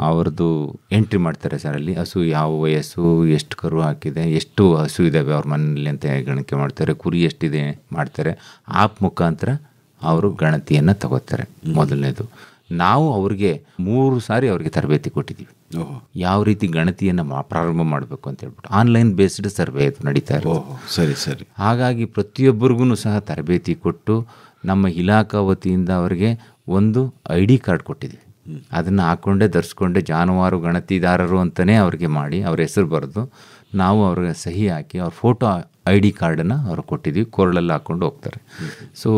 ಅವ್ರದ್ದು ಎಂಟ್ರಿ ಮಾಡ್ತಾರೆ ಸರ್. ಅಲ್ಲಿ ಹಸು ಯಾವ ವಯಸ್ಸು, ಎಷ್ಟು ಕರು ಹಾಕಿದೆ, ಎಷ್ಟು ಹಸು ಇದ್ದಾವೆ ಅವ್ರ ಮನೆಯಲ್ಲಿ ಅಂತ ಗಣಕೆ ಮಾಡ್ತಾರೆ, ಕುರಿ ಎಷ್ಟಿದೆ ಮಾಡ್ತಾರೆ. ಆ್ಯಪ್ ಮುಖಾಂತರ ಅವರು ಗಣತಿಯನ್ನು ತಗೋತಾರೆ. ಮೊದಲನೇದು ನಾವು ಅವ್ರಿಗೆ 3 ಸಾರಿ ಅವ್ರಿಗೆ ತರಬೇತಿ ಕೊಟ್ಟಿದ್ದೀವಿ, ಯಾವ ರೀತಿ ಗಣತಿಯನ್ನು ಪ್ರಾರಂಭ ಮಾಡಬೇಕು ಅಂತ ಹೇಳ್ಬಿಟ್ಟು. ಆನ್ಲೈನ್ ಬೇಸ್ಡ್ ಸರ್ವೆ ಇದು ನಡೀತಾ ಇರೋದು. ಸರಿ ಸರಿ. ಹಾಗಾಗಿ ಪ್ರತಿಯೊಬ್ಬರಿಗೂ ಸಹ ತರಬೇತಿ ಕೊಟ್ಟು ನಮ್ಮ ಇಲಾಖಾ ವತಿಯಿಂದ ಅವರಿಗೆ ಒಂದು ID ಕಾರ್ಡ್ ಕೊಟ್ಟಿದ್ದೀವಿ. ಅದನ್ನು ಹಾಕ್ಕೊಂಡೇ ಧರಿಸ್ಕೊಂಡೆ ಜಾನುವಾರು ಗಣತಿದಾರರು ಅಂತಲೇ ಅವ್ರಿಗೆ ಮಾಡಿ ಅವ್ರ ಹೆಸರು ಬರೆದು ನಾವು ಅವ್ರಿಗೆ ಸಹಿ ಹಾಕಿ ಅವ್ರ ಫೋಟೋ ID ಕಾರ್ಡನ್ನು ಅವ್ರಿಗೆ ಕೊಟ್ಟಿದ್ದೀವಿ. ಕೊರಳಲ್ಲಿ ಹಾಕ್ಕೊಂಡು ಹೋಗ್ತಾರೆ. ಸೊ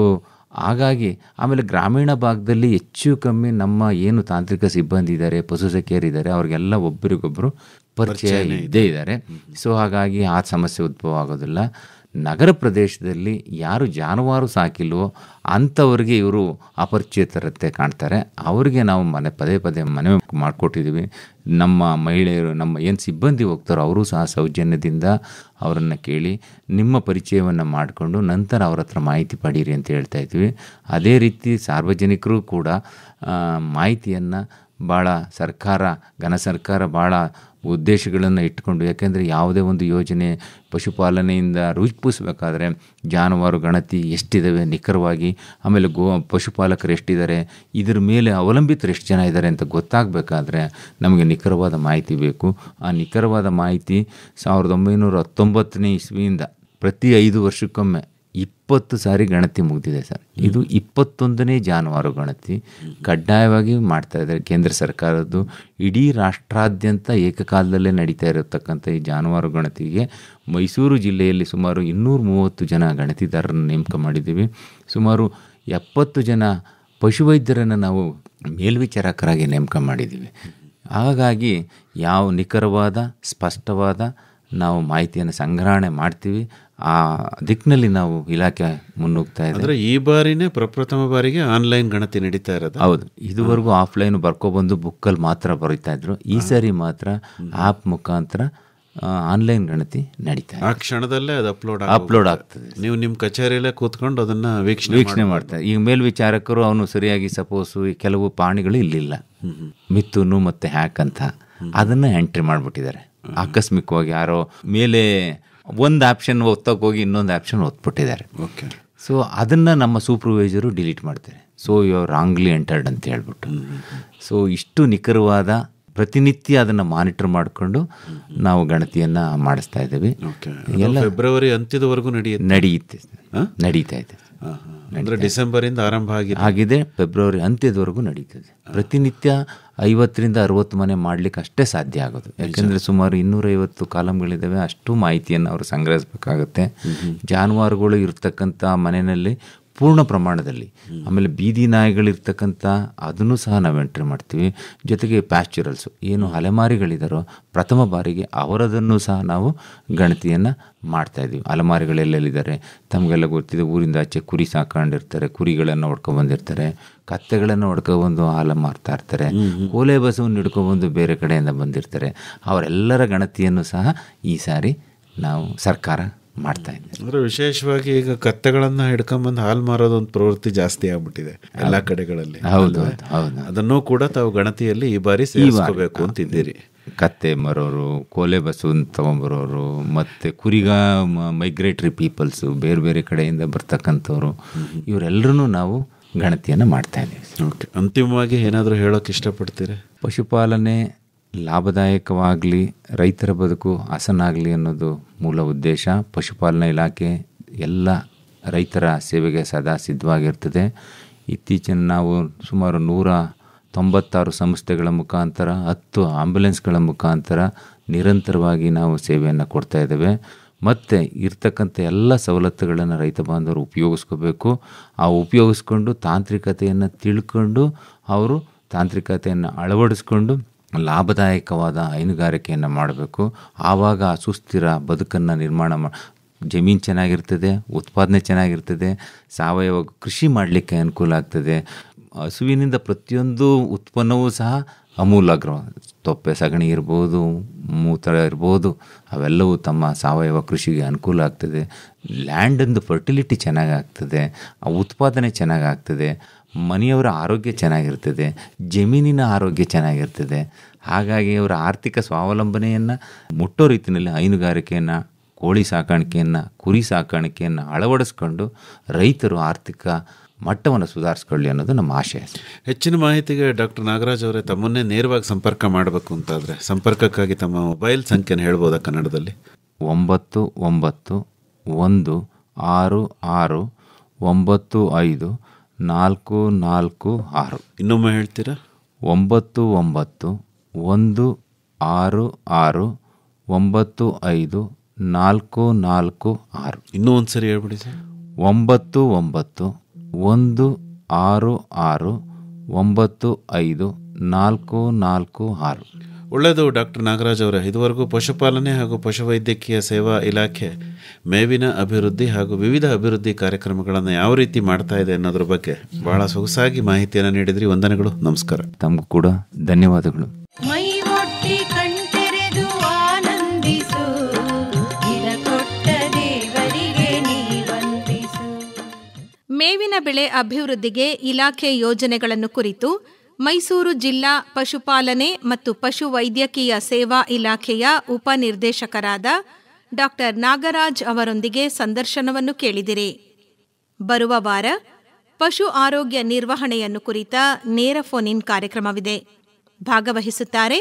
ಹಾಗಾಗಿ ಆಮೇಲೆ ಗ್ರಾಮೀಣ ಭಾಗದಲ್ಲಿ ಹೆಚ್ಚು ಕಮ್ಮಿ ನಮ್ಮ ಏನು ತಾಂತ್ರಿಕ ಸಿಬ್ಬಂದಿ ಇದ್ದಾರೆ, ಪಶುಸಖಿಯರು ಇದ್ದಾರೆ, ಅವ್ರಿಗೆಲ್ಲ ಒಬ್ಬರಿಗೊಬ್ಬರು ಪರಿಚಯ ಇದ್ದೇ ಇದ್ದಾರೆ. ಸೊ ಹಾಗಾಗಿ ಆ ಸಮಸ್ಯೆ ಉದ್ಭವ ಆಗೋದಿಲ್ಲ. ನಗರ ಪ್ರದೇಶದಲ್ಲಿ ಯಾರು ಜಾನುವಾರು ಸಾಕಿಲ್ವೋ ಅಂಥವ್ರಿಗೆ ಇವರು ಅಪರಿಚಿತರತೆ ಕಾಣ್ತಾರೆ. ಅವರಿಗೆ ನಾವು ಪದೇ ಪದೇ ಮನವಿ ಮಾಡಿಕೊಟ್ಟಿದ್ದೀವಿ. ನಮ್ಮ ಮಹಿಳೆಯರು, ನಮ್ಮ ಏನು ಸಿಬ್ಬಂದಿ ಹೋಗ್ತಾರೋ ಅವರು ಸಹ ಸೌಜನ್ಯದಿಂದ ಅವರನ್ನು ಕೇಳಿ ನಿಮ್ಮ ಪರಿಚಯವನ್ನು ಮಾಡಿಕೊಂಡು ನಂತರ ಅವ್ರ ಹತ್ರ ಮಾಹಿತಿ ಪಡೀರಿ ಅಂತ ಹೇಳ್ತಾ ಇದ್ವಿ. ಅದೇ ರೀತಿ ಸಾರ್ವಜನಿಕರು ಕೂಡ ಮಾಹಿತಿಯನ್ನು ಭಾಳ ಘನ ಸರ್ಕಾರ ಭಾಳ ಉದ್ದೇಶಗಳನ್ನು ಇಟ್ಕೊಂಡು, ಯಾಕೆಂದರೆ ಯಾವುದೇ ಒಂದು ಯೋಜನೆ ಪಶುಪಾಲನೆಯಿಂದ ರೂಪಿಸಬೇಕಾದ್ರೆ ಜಾನುವಾರು ಗಣತಿ ಎಷ್ಟಿದ್ದಾವೆ ನಿಖರವಾಗಿ, ಆಮೇಲೆ ಪಶುಪಾಲಕರು ಎಷ್ಟಿದ್ದಾರೆ, ಇದ್ರ ಮೇಲೆ ಅವಲಂಬಿತರು ಎಷ್ಟು ಜನ ಇದ್ದಾರೆ ಅಂತ ಗೊತ್ತಾಗಬೇಕಾದ್ರೆ ನಮಗೆ ನಿಖರವಾದ ಮಾಹಿತಿ ಬೇಕು. ಆ ನಿಖರವಾದ ಮಾಹಿತಿ 1919ನೇ ಇಸ್ವಿಯಿಂದ ಪ್ರತಿ 5 ವರ್ಷಕ್ಕೊಮ್ಮೆ 20 ಸಾರಿ ಗಣತಿ ಮುಗಿದಿದೆ ಸರ್. ಇದು 21ನೇ ಜಾನುವಾರು ಗಣತಿ ಕಡ್ಡಾಯವಾಗಿ ಮಾಡ್ತಾ ಇದ್ದಾರೆ ಕೇಂದ್ರ ಸರ್ಕಾರದ್ದು. ಇಡೀ ರಾಷ್ಟ್ರಾದ್ಯಂತ ಏಕಕಾಲದಲ್ಲೇ ನಡೀತಾ ಇರತಕ್ಕಂಥ ಈ ಜಾನುವಾರು ಗಣತಿಗೆ ಮೈಸೂರು ಜಿಲ್ಲೆಯಲ್ಲಿ ಸುಮಾರು 230 ಜನ ಗಣತಿದಾರರನ್ನು ನೇಮಕ ಮಾಡಿದ್ದೀವಿ. ಸುಮಾರು 70 ಜನ ಪಶುವೈದ್ಯರನ್ನು ನಾವು ಮೇಲ್ವಿಚಾರಕರಾಗಿ ನೇಮಕ ಮಾಡಿದ್ದೀವಿ. ಹಾಗಾಗಿ ಯಾವ ನಿಖರವಾದ ಸ್ಪಷ್ಟವಾದ ನಾವು ಮಾಹಿತಿಯನ್ನು ಸಂಗ್ರಹಣೆ ಮಾಡ್ತೀವಿ. ಆ ದಿಕ್ಕಿನಲ್ಲಿ ನಾವು ಇಲಾಖೆ ಮುನ್ನುಗ್ತಾ ಇದೆ. ಅಂದರೆ ಈ ಬಾರಿನೇ ಪ್ರಪ್ರಥಮ ಬಾರಿಗೆ ಆನ್ಲೈನ್ ಗಣತಿ ನಡೀತಾ ಇರೋದು? ಹೌದು. ಇದುವರೆಗೂ ಆಫ್ಲೈನ್ ಬರ್ಕೊಬಂದು ಬುಕ್ಕಲ್ಲಿ ಮಾತ್ರ ಬರೀತಾ ಇದ್ರು. ಈ ಸಾರಿ ಮಾತ್ರ ಆ್ಯಪ್ ಮುಖಾಂತರ ಆನ್ಲೈನ್ ಗಣತಿ ನಡೀತಾ ಇದೆ. ಆ ಕ್ಷಣದಲ್ಲೇ ಅದು ಅಪ್ಲೋಡ್ ಆಗ್ತದೆ. ನೀವು ನಿಮ್ಮ ಕಚೇರಿಯಲ್ಲೇ ಕೂತ್ಕೊಂಡು ಅದನ್ನು ವೀಕ್ಷಣೆ ಮಾಡ್ತಾರೆ. ಈಗ ಮೇಲ್ವಿಚಾರಕರು ಅವನು ಸರಿಯಾಗಿ ಸಪೋಸು ಕೆಲವು ಪಾಣಿಗಳು ಇಲ್ಲಿಲ್ಲ, ಮಿಥುನು ಮತ್ತು ಹ್ಯಾಕ್ ಅಂತ, ಅದನ್ನು ಎಂಟ್ರಿ ಮಾಡಿಬಿಟ್ಟಿದ್ದಾರೆ. ಆಕಸ್ಮಿಕವಾಗಿ ಯಾರೋ ಮೇಲೆ ಒಂದು ಆಪ್ಷನ್ ಒತ್ತಕ್ಕೆ ಹೋಗಿ ಇನ್ನೊಂದು ಆಪ್ಷನ್ ಒತ್ಬಿಟ್ಟಿದ್ದಾರೆ. ಓಕೆ. ಸೊ ಅದನ್ನು ನಮ್ಮ ಸೂಪರ್ವೈಸರು ಡಿಲೀಟ್ ಮಾಡ್ತಾರೆ. So you are wrongly entered ಅಂತ ಹೇಳ್ಬಿಟ್ಟು. ಸೊ ಇಷ್ಟು ನಿಖರವಾದ ಪ್ರತಿನಿತ್ಯ ಅದನ್ನು ಮಾನಿಟರ್ ಮಾಡಿಕೊಂಡು ನಾವು ಗಣತಿಯನ್ನು ಮಾಡಿಸ್ತಾ ಇದ್ದೀವಿ. ಎಲ್ಲ ಫೆಬ್ರವರಿ ಅಂತ್ಯದವರೆಗೂ ನಡೀತಾ ಇದೆ. ಅಂದರೆ ಡಿಸೆಂಬರಿಂದ ಆರಂಭ ಆಗಿದೆ, ಫೆಬ್ರವರಿ ಅಂತ್ಯದವರೆಗೂ ನಡೀತದೆ. ಪ್ರತಿನಿತ್ಯ 50ರಿಂದ 60 ಮನೆ ಮಾಡಲಿಕ್ಕೆ ಅಷ್ಟೇ ಸಾಧ್ಯ ಆಗೋದು. ಯಾಕೆಂದರೆ ಸುಮಾರು 250 ಕಾಲಮ್ಗಳಿದ್ದಾವೆ. ಅಷ್ಟು ಮಾಹಿತಿಯನ್ನು ಅವರು ಸಂಗ್ರಹಿಸಬೇಕಾಗತ್ತೆ. ಜಾನುವಾರುಗಳು ಇರ್ತಕ್ಕಂಥ ಮನೆಯಲ್ಲಿ ಪೂರ್ಣ ಪ್ರಮಾಣದಲ್ಲಿ, ಆಮೇಲೆ ಬೀದಿ ನಾಯಿಗಳಿರ್ತಕ್ಕಂಥ ಅದನ್ನು ಸಹ ನಾವು ಎಂಟ್ರಿ ಮಾಡ್ತೀವಿ. ಜೊತೆಗೆ ಪ್ಯಾಸ್ಚರಲ್ಸು ಏನು ಅಲೆಮಾರಿಗಳಿದಾರೋ ಪ್ರಥಮ ಬಾರಿಗೆ ಅವರದನ್ನು ಸಹ ನಾವು ಗಣತಿಯನ್ನು ಮಾಡ್ತಾಯಿದ್ದೀವಿ. ಅಲೆಮಾರಿಗಳೆಲ್ಲಿದ್ದಾರೆ ತಮಗೆಲ್ಲ ಗೊತ್ತಿದೆ. ಊರಿಂದ ಆಚೆ ಕುರಿ ಸಾಕೊಂಡಿರ್ತಾರೆ, ಕುರಿಗಳನ್ನು ಹೊಡ್ಕೊಬಂದಿರ್ತಾರೆ, ಕತ್ತೆಗಳನ್ನು ಹೊಡ್ಕೊಬಂದು ಹಾಲು ಮಾರ್ತಾ ಇರ್ತಾರೆ, ಕೋಲೆ ಬಸವನ್ನು ಹಿಡ್ಕೊಬಂದು ಬೇರೆ ಕಡೆಯಿಂದ ಬಂದಿರ್ತಾರೆ. ಅವರೆಲ್ಲರ ಗಣತಿಯನ್ನು ಸಹ ಈ ಸಾರಿ ನಾವು ಸರ್ಕಾರ ಮಾಡ್ತಾ ಇದ್ದೀವಿ. ಅಂದರೆ ವಿಶೇಷವಾಗಿ ಈಗ ಕತ್ತೆಗಳನ್ನು ಹಿಡ್ಕೊಂಬಂದು ಹಾಲು ಮಾರೋದು ಒಂದು ಪ್ರವೃತ್ತಿ ಜಾಸ್ತಿ ಆಗ್ಬಿಟ್ಟಿದೆ ಎಲ್ಲ ಕಡೆಗಳಲ್ಲಿ. ಹೌದು. ಅದನ್ನು ಕೂಡ ತಾವು ಗಣತಿಯಲ್ಲಿ ಈ ಬಾರಿ ಸೇರಿಸ್ಕೋಬೇಕು ಅಂತಿದ್ದೀರಿ. ಕತ್ತೆ ಮರೋರು, ಕೋಲೆ ಬಸ್ಸು ತಗೊಂಬರೋರು, ಮತ್ತು ಮೈಗ್ರೇಟರಿ ಪೀಪಲ್ಸು, ಬೇರೆ ಬೇರೆ ಕಡೆಯಿಂದ ಬರ್ತಕ್ಕಂಥವ್ರು, ಇವರೆಲ್ಲರೂ ನಾವು ಗಣತಿಯನ್ನು ಮಾಡ್ತಾ ಇದ್ದೀವಿ. ಓಕೆ. ಅಂತಿಮವಾಗಿ ಏನಾದರೂ ಹೇಳೋಕೆ ಇಷ್ಟಪಡ್ತೀರಿ? ಪಶುಪಾಲನೆ ಲಾಭದಾಯಕವಾಗಲಿ, ರೈತರ ಬದುಕು ಹಸನಾಗಲಿ ಅನ್ನೋದು ಮೂಲ ಉದ್ದೇಶ. ಪಶುಪಾಲನಾ ಇಲಾಖೆ ಎಲ್ಲ ರೈತರ ಸೇವೆಗೆ ಸದಾ ಸಿದ್ಧವಾಗಿರ್ತದೆ. ಇತ್ತೀಚಿನ ನಾವು ಸುಮಾರು 196 ಸಂಸ್ಥೆಗಳ ಮುಖಾಂತರ 10 ಆಂಬ್ಯುಲೆನ್ಸ್ಗಳ ಮುಖಾಂತರ ನಿರಂತರವಾಗಿ ನಾವು ಸೇವೆಯನ್ನು ಕೊಡ್ತಾ ಇದ್ದೇವೆ. ಮತ್ತು ಇರ್ತಕ್ಕಂಥ ಎಲ್ಲ ಸವಲತ್ತುಗಳನ್ನು ರೈತ ಬಾಂಧವರು ಉಪಯೋಗಿಸ್ಕೋಬೇಕು. ಆ ಉಪಯೋಗಿಸ್ಕೊಂಡು ತಾಂತ್ರಿಕತೆಯನ್ನು ತಿಳ್ಕೊಂಡು ಅವರು ತಾಂತ್ರಿಕತೆಯನ್ನು ಅಳವಡಿಸ್ಕೊಂಡು ಲಾಭದಾಯಕವಾದ ಹೈನುಗಾರಿಕೆಯನ್ನು ಮಾಡಬೇಕು. ಆವಾಗ ಸುಸ್ಥಿರ ಬದುಕನ್ನು ನಿರ್ಮಾಣ ಜಮೀನು ಚೆನ್ನಾಗಿರ್ತದೆ, ಉತ್ಪಾದನೆ ಚೆನ್ನಾಗಿರ್ತದೆ, ಸಾವಯವ ಕೃಷಿ ಮಾಡಲಿಕ್ಕೆ ಅನುಕೂಲ ಆಗ್ತದೆ. ಹಸುವಿನಿಂದ ಪ್ರತಿಯೊಂದು ಉತ್ಪನ್ನವೂ ಸಹ ಅಮೂಲಾಗ್ರ, ತೊಪ್ಪೆ ಸಗಣಿ ಇರ್ಬೋದು, ಮೂತ್ರ ಇರ್ಬೋದು, ಅವೆಲ್ಲವೂ ತಮ್ಮ ಸಾವಯವ ಕೃಷಿಗೆ ಅನುಕೂಲ ಆಗ್ತದೆ. ಲ್ಯಾಂಡಿಂದು ಫರ್ಟಿಲಿಟಿ ಚೆನ್ನಾಗಾಗ್ತದೆ, ಆ ಉತ್ಪಾದನೆ ಚೆನ್ನಾಗಾಗ್ತದೆ, ಮನೆಯವರ ಆರೋಗ್ಯ ಚೆನ್ನಾಗಿರ್ತದೆ, ಜಮೀನಿನ ಆರೋಗ್ಯ ಚೆನ್ನಾಗಿರ್ತದೆ. ಹಾಗಾಗಿ ಅವರ ಆರ್ಥಿಕ ಸ್ವಾವಲಂಬನೆಯನ್ನು ಮುಟ್ಟೋ ರೀತಿಯಲ್ಲಿ ಹೈನುಗಾರಿಕೆಯನ್ನು, ಕೋಳಿ ಸಾಕಾಣಿಕೆಯನ್ನು, ಕುರಿ ಸಾಕಾಣಿಕೆಯನ್ನು ಅಳವಡಿಸ್ಕೊಂಡು ರೈತರು ಆರ್ಥಿಕ ಮಟ್ಟವನ್ನು ಸುಧಾರಿಸ್ಕೊಳ್ಳಿ ಅನ್ನೋದು ನಮ್ಮ ಆಶಯ. ಹೆಚ್ಚಿನ ಮಾಹಿತಿಗೆ ಡಾಕ್ಟರ್ ನಾಗರಾಜ್ ಅವರೇ, ತಮ್ಮನ್ನೇ ನೇರವಾಗಿ ಸಂಪರ್ಕ ಮಾಡಬೇಕು ಅಂತಾದರೆ ಸಂಪರ್ಕಕ್ಕಾಗಿ ತಮ್ಮ ಮೊಬೈಲ್ ಸಂಖ್ಯೆನ ಹೇಳ್ಬೋದಾ ಕನ್ನಡದಲ್ಲಿ? 9916195446. ಇನ್ನೊಮ್ಮೆ ಹೇಳ್ತೀರಾ? 9916195446. ಇನ್ನೂ ಒಂದು ಸರಿ ಹೇಳ್ಬಿಡಿ ಸರ್. 9916195446. ಒಳ್ಳೆಯದು ಡಾಕ್ಟರ್ ನಾಗರಾಜ್ ಅವರೇ, ಇದುವರೆಗೂ ಪಶುಪಾಲನೆ ಹಾಗೂ ಪಶುವೈದ್ಯಕೀಯ ಸೇವಾ ಇಲಾಖೆ ಮೇವಿನ ಅಭಿವೃದ್ಧಿ ಹಾಗೂ ವಿವಿಧ ಅಭಿವೃದ್ಧಿ ಕಾರ್ಯಕ್ರಮಗಳನ್ನು ಯಾವ ರೀತಿ ಮಾಡ್ತಾ ಇದೆ ಅನ್ನೋದ್ರ ಬಗ್ಗೆ ಬಹಳ ಸೊಗಸಾಗಿ ಮಾಹಿತಿಯನ್ನು ನೀಡಿದ್ರಿ. ವಂದನೆಗಳು, ನಮಸ್ಕಾರ. ತಮಗೂ ಕೂಡ ಧನ್ಯವಾದಗಳು. ಮೈ ಒಟ್ಟಿ ಕಣ್ತೆರೆದು ಆನಂದಿಸು, ಇದ ಕೊಟ್ಟ ದೇವರಿಗೆ ನೀ ವಂದಿಸು. ಮೇವಿನ ಬೆಳೆ ಅಭಿವೃದ್ಧಿಗೆ ಇಲಾಖೆ ಯೋಜನೆಗಳನ್ನು ಕುರಿತು ಮೈಸೂರು ಜಿಲ್ಲಾ ಪಶುಪಾಲನೆ ಮತ್ತು ಪಶುವೈದ್ಯಕೀಯ ಸೇವಾ ಇಲಾಖೆಯ ಉಪನಿರ್ದೇಶಕರಾದ ಡಾಕ್ಟರ್ ನಾಗರಾಜ್ ಅವರೊಂದಿಗೆ ಸಂದರ್ಶನವನ್ನು ಕೇಳಿದಿರಿ. ಬರುವ ವಾರ ಪಶು ಆರೋಗ್ಯ ನಿರ್ವಹಣೆಯನ್ನು ಕುರಿತ ನೇರ ಫೋನ್ ಇನ್ ಕಾರ್ಯಕ್ರಮವಿದೆ. ಭಾಗವಹಿಸುತ್ತಾರೆ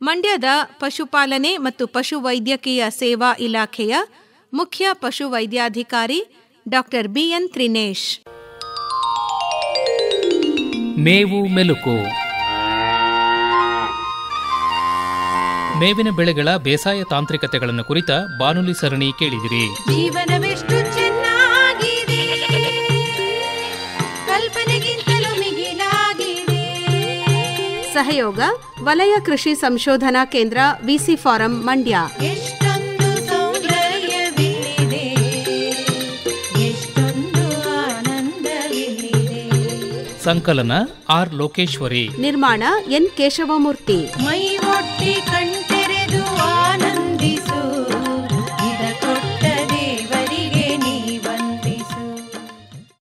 ಮಂಡ್ಯದ ಪಶುಪಾಲನೆ ಮತ್ತು ಪಶುವೈದ್ಯಕೀಯ ಸೇವಾ ಇಲಾಖೆಯ ಮುಖ್ಯ ಪಶುವೈದ್ಯಾಧಿಕಾರಿ ಡಾಕ್ಟರ್ ಬಿಎನ್ ತ್ರಿನೇಶ್. ಮೇವು ಮೆಲುಕು. ಮೇವಿನ ಬೆಳೆಗಳ ಬೇಸಾಯ ತಾಂತ್ರಿಕತೆಗಳನ್ನು ಕುರಿತ ಬಾನುಲಿ ಸರಣಿ ಕೇಳಿದಿರಿ. ಜೀವನವೆಷ್ಟು ಚೆನ್ನಾಗಿದೆ, ಕಲ್ಪನೆಗಿಂತಲೂ ಮಿಗಿಲಾಗಿದೆ. ಸಹಯೋಗ ವಲಯ ಕೃಷಿ ಸಂಶೋಧನಾ ಕೇಂದ್ರ ವಿಸಿ ಫಾರಂ ಮಂಡ್ಯ. ಎಷ್ಟೊಂದು ಸೌಂದರ್ಯವಿದೆ, ಎಷ್ಟೊಂದು ಆನಂದವಿದೆ. ಸಂಕಲನ ಆರ್ ಲೋಕೇಶ್ವರಿ, ನಿರ್ಮಾಣ ಎನ್ ಕೇಶವಮೂರ್ತಿ. ಮೈ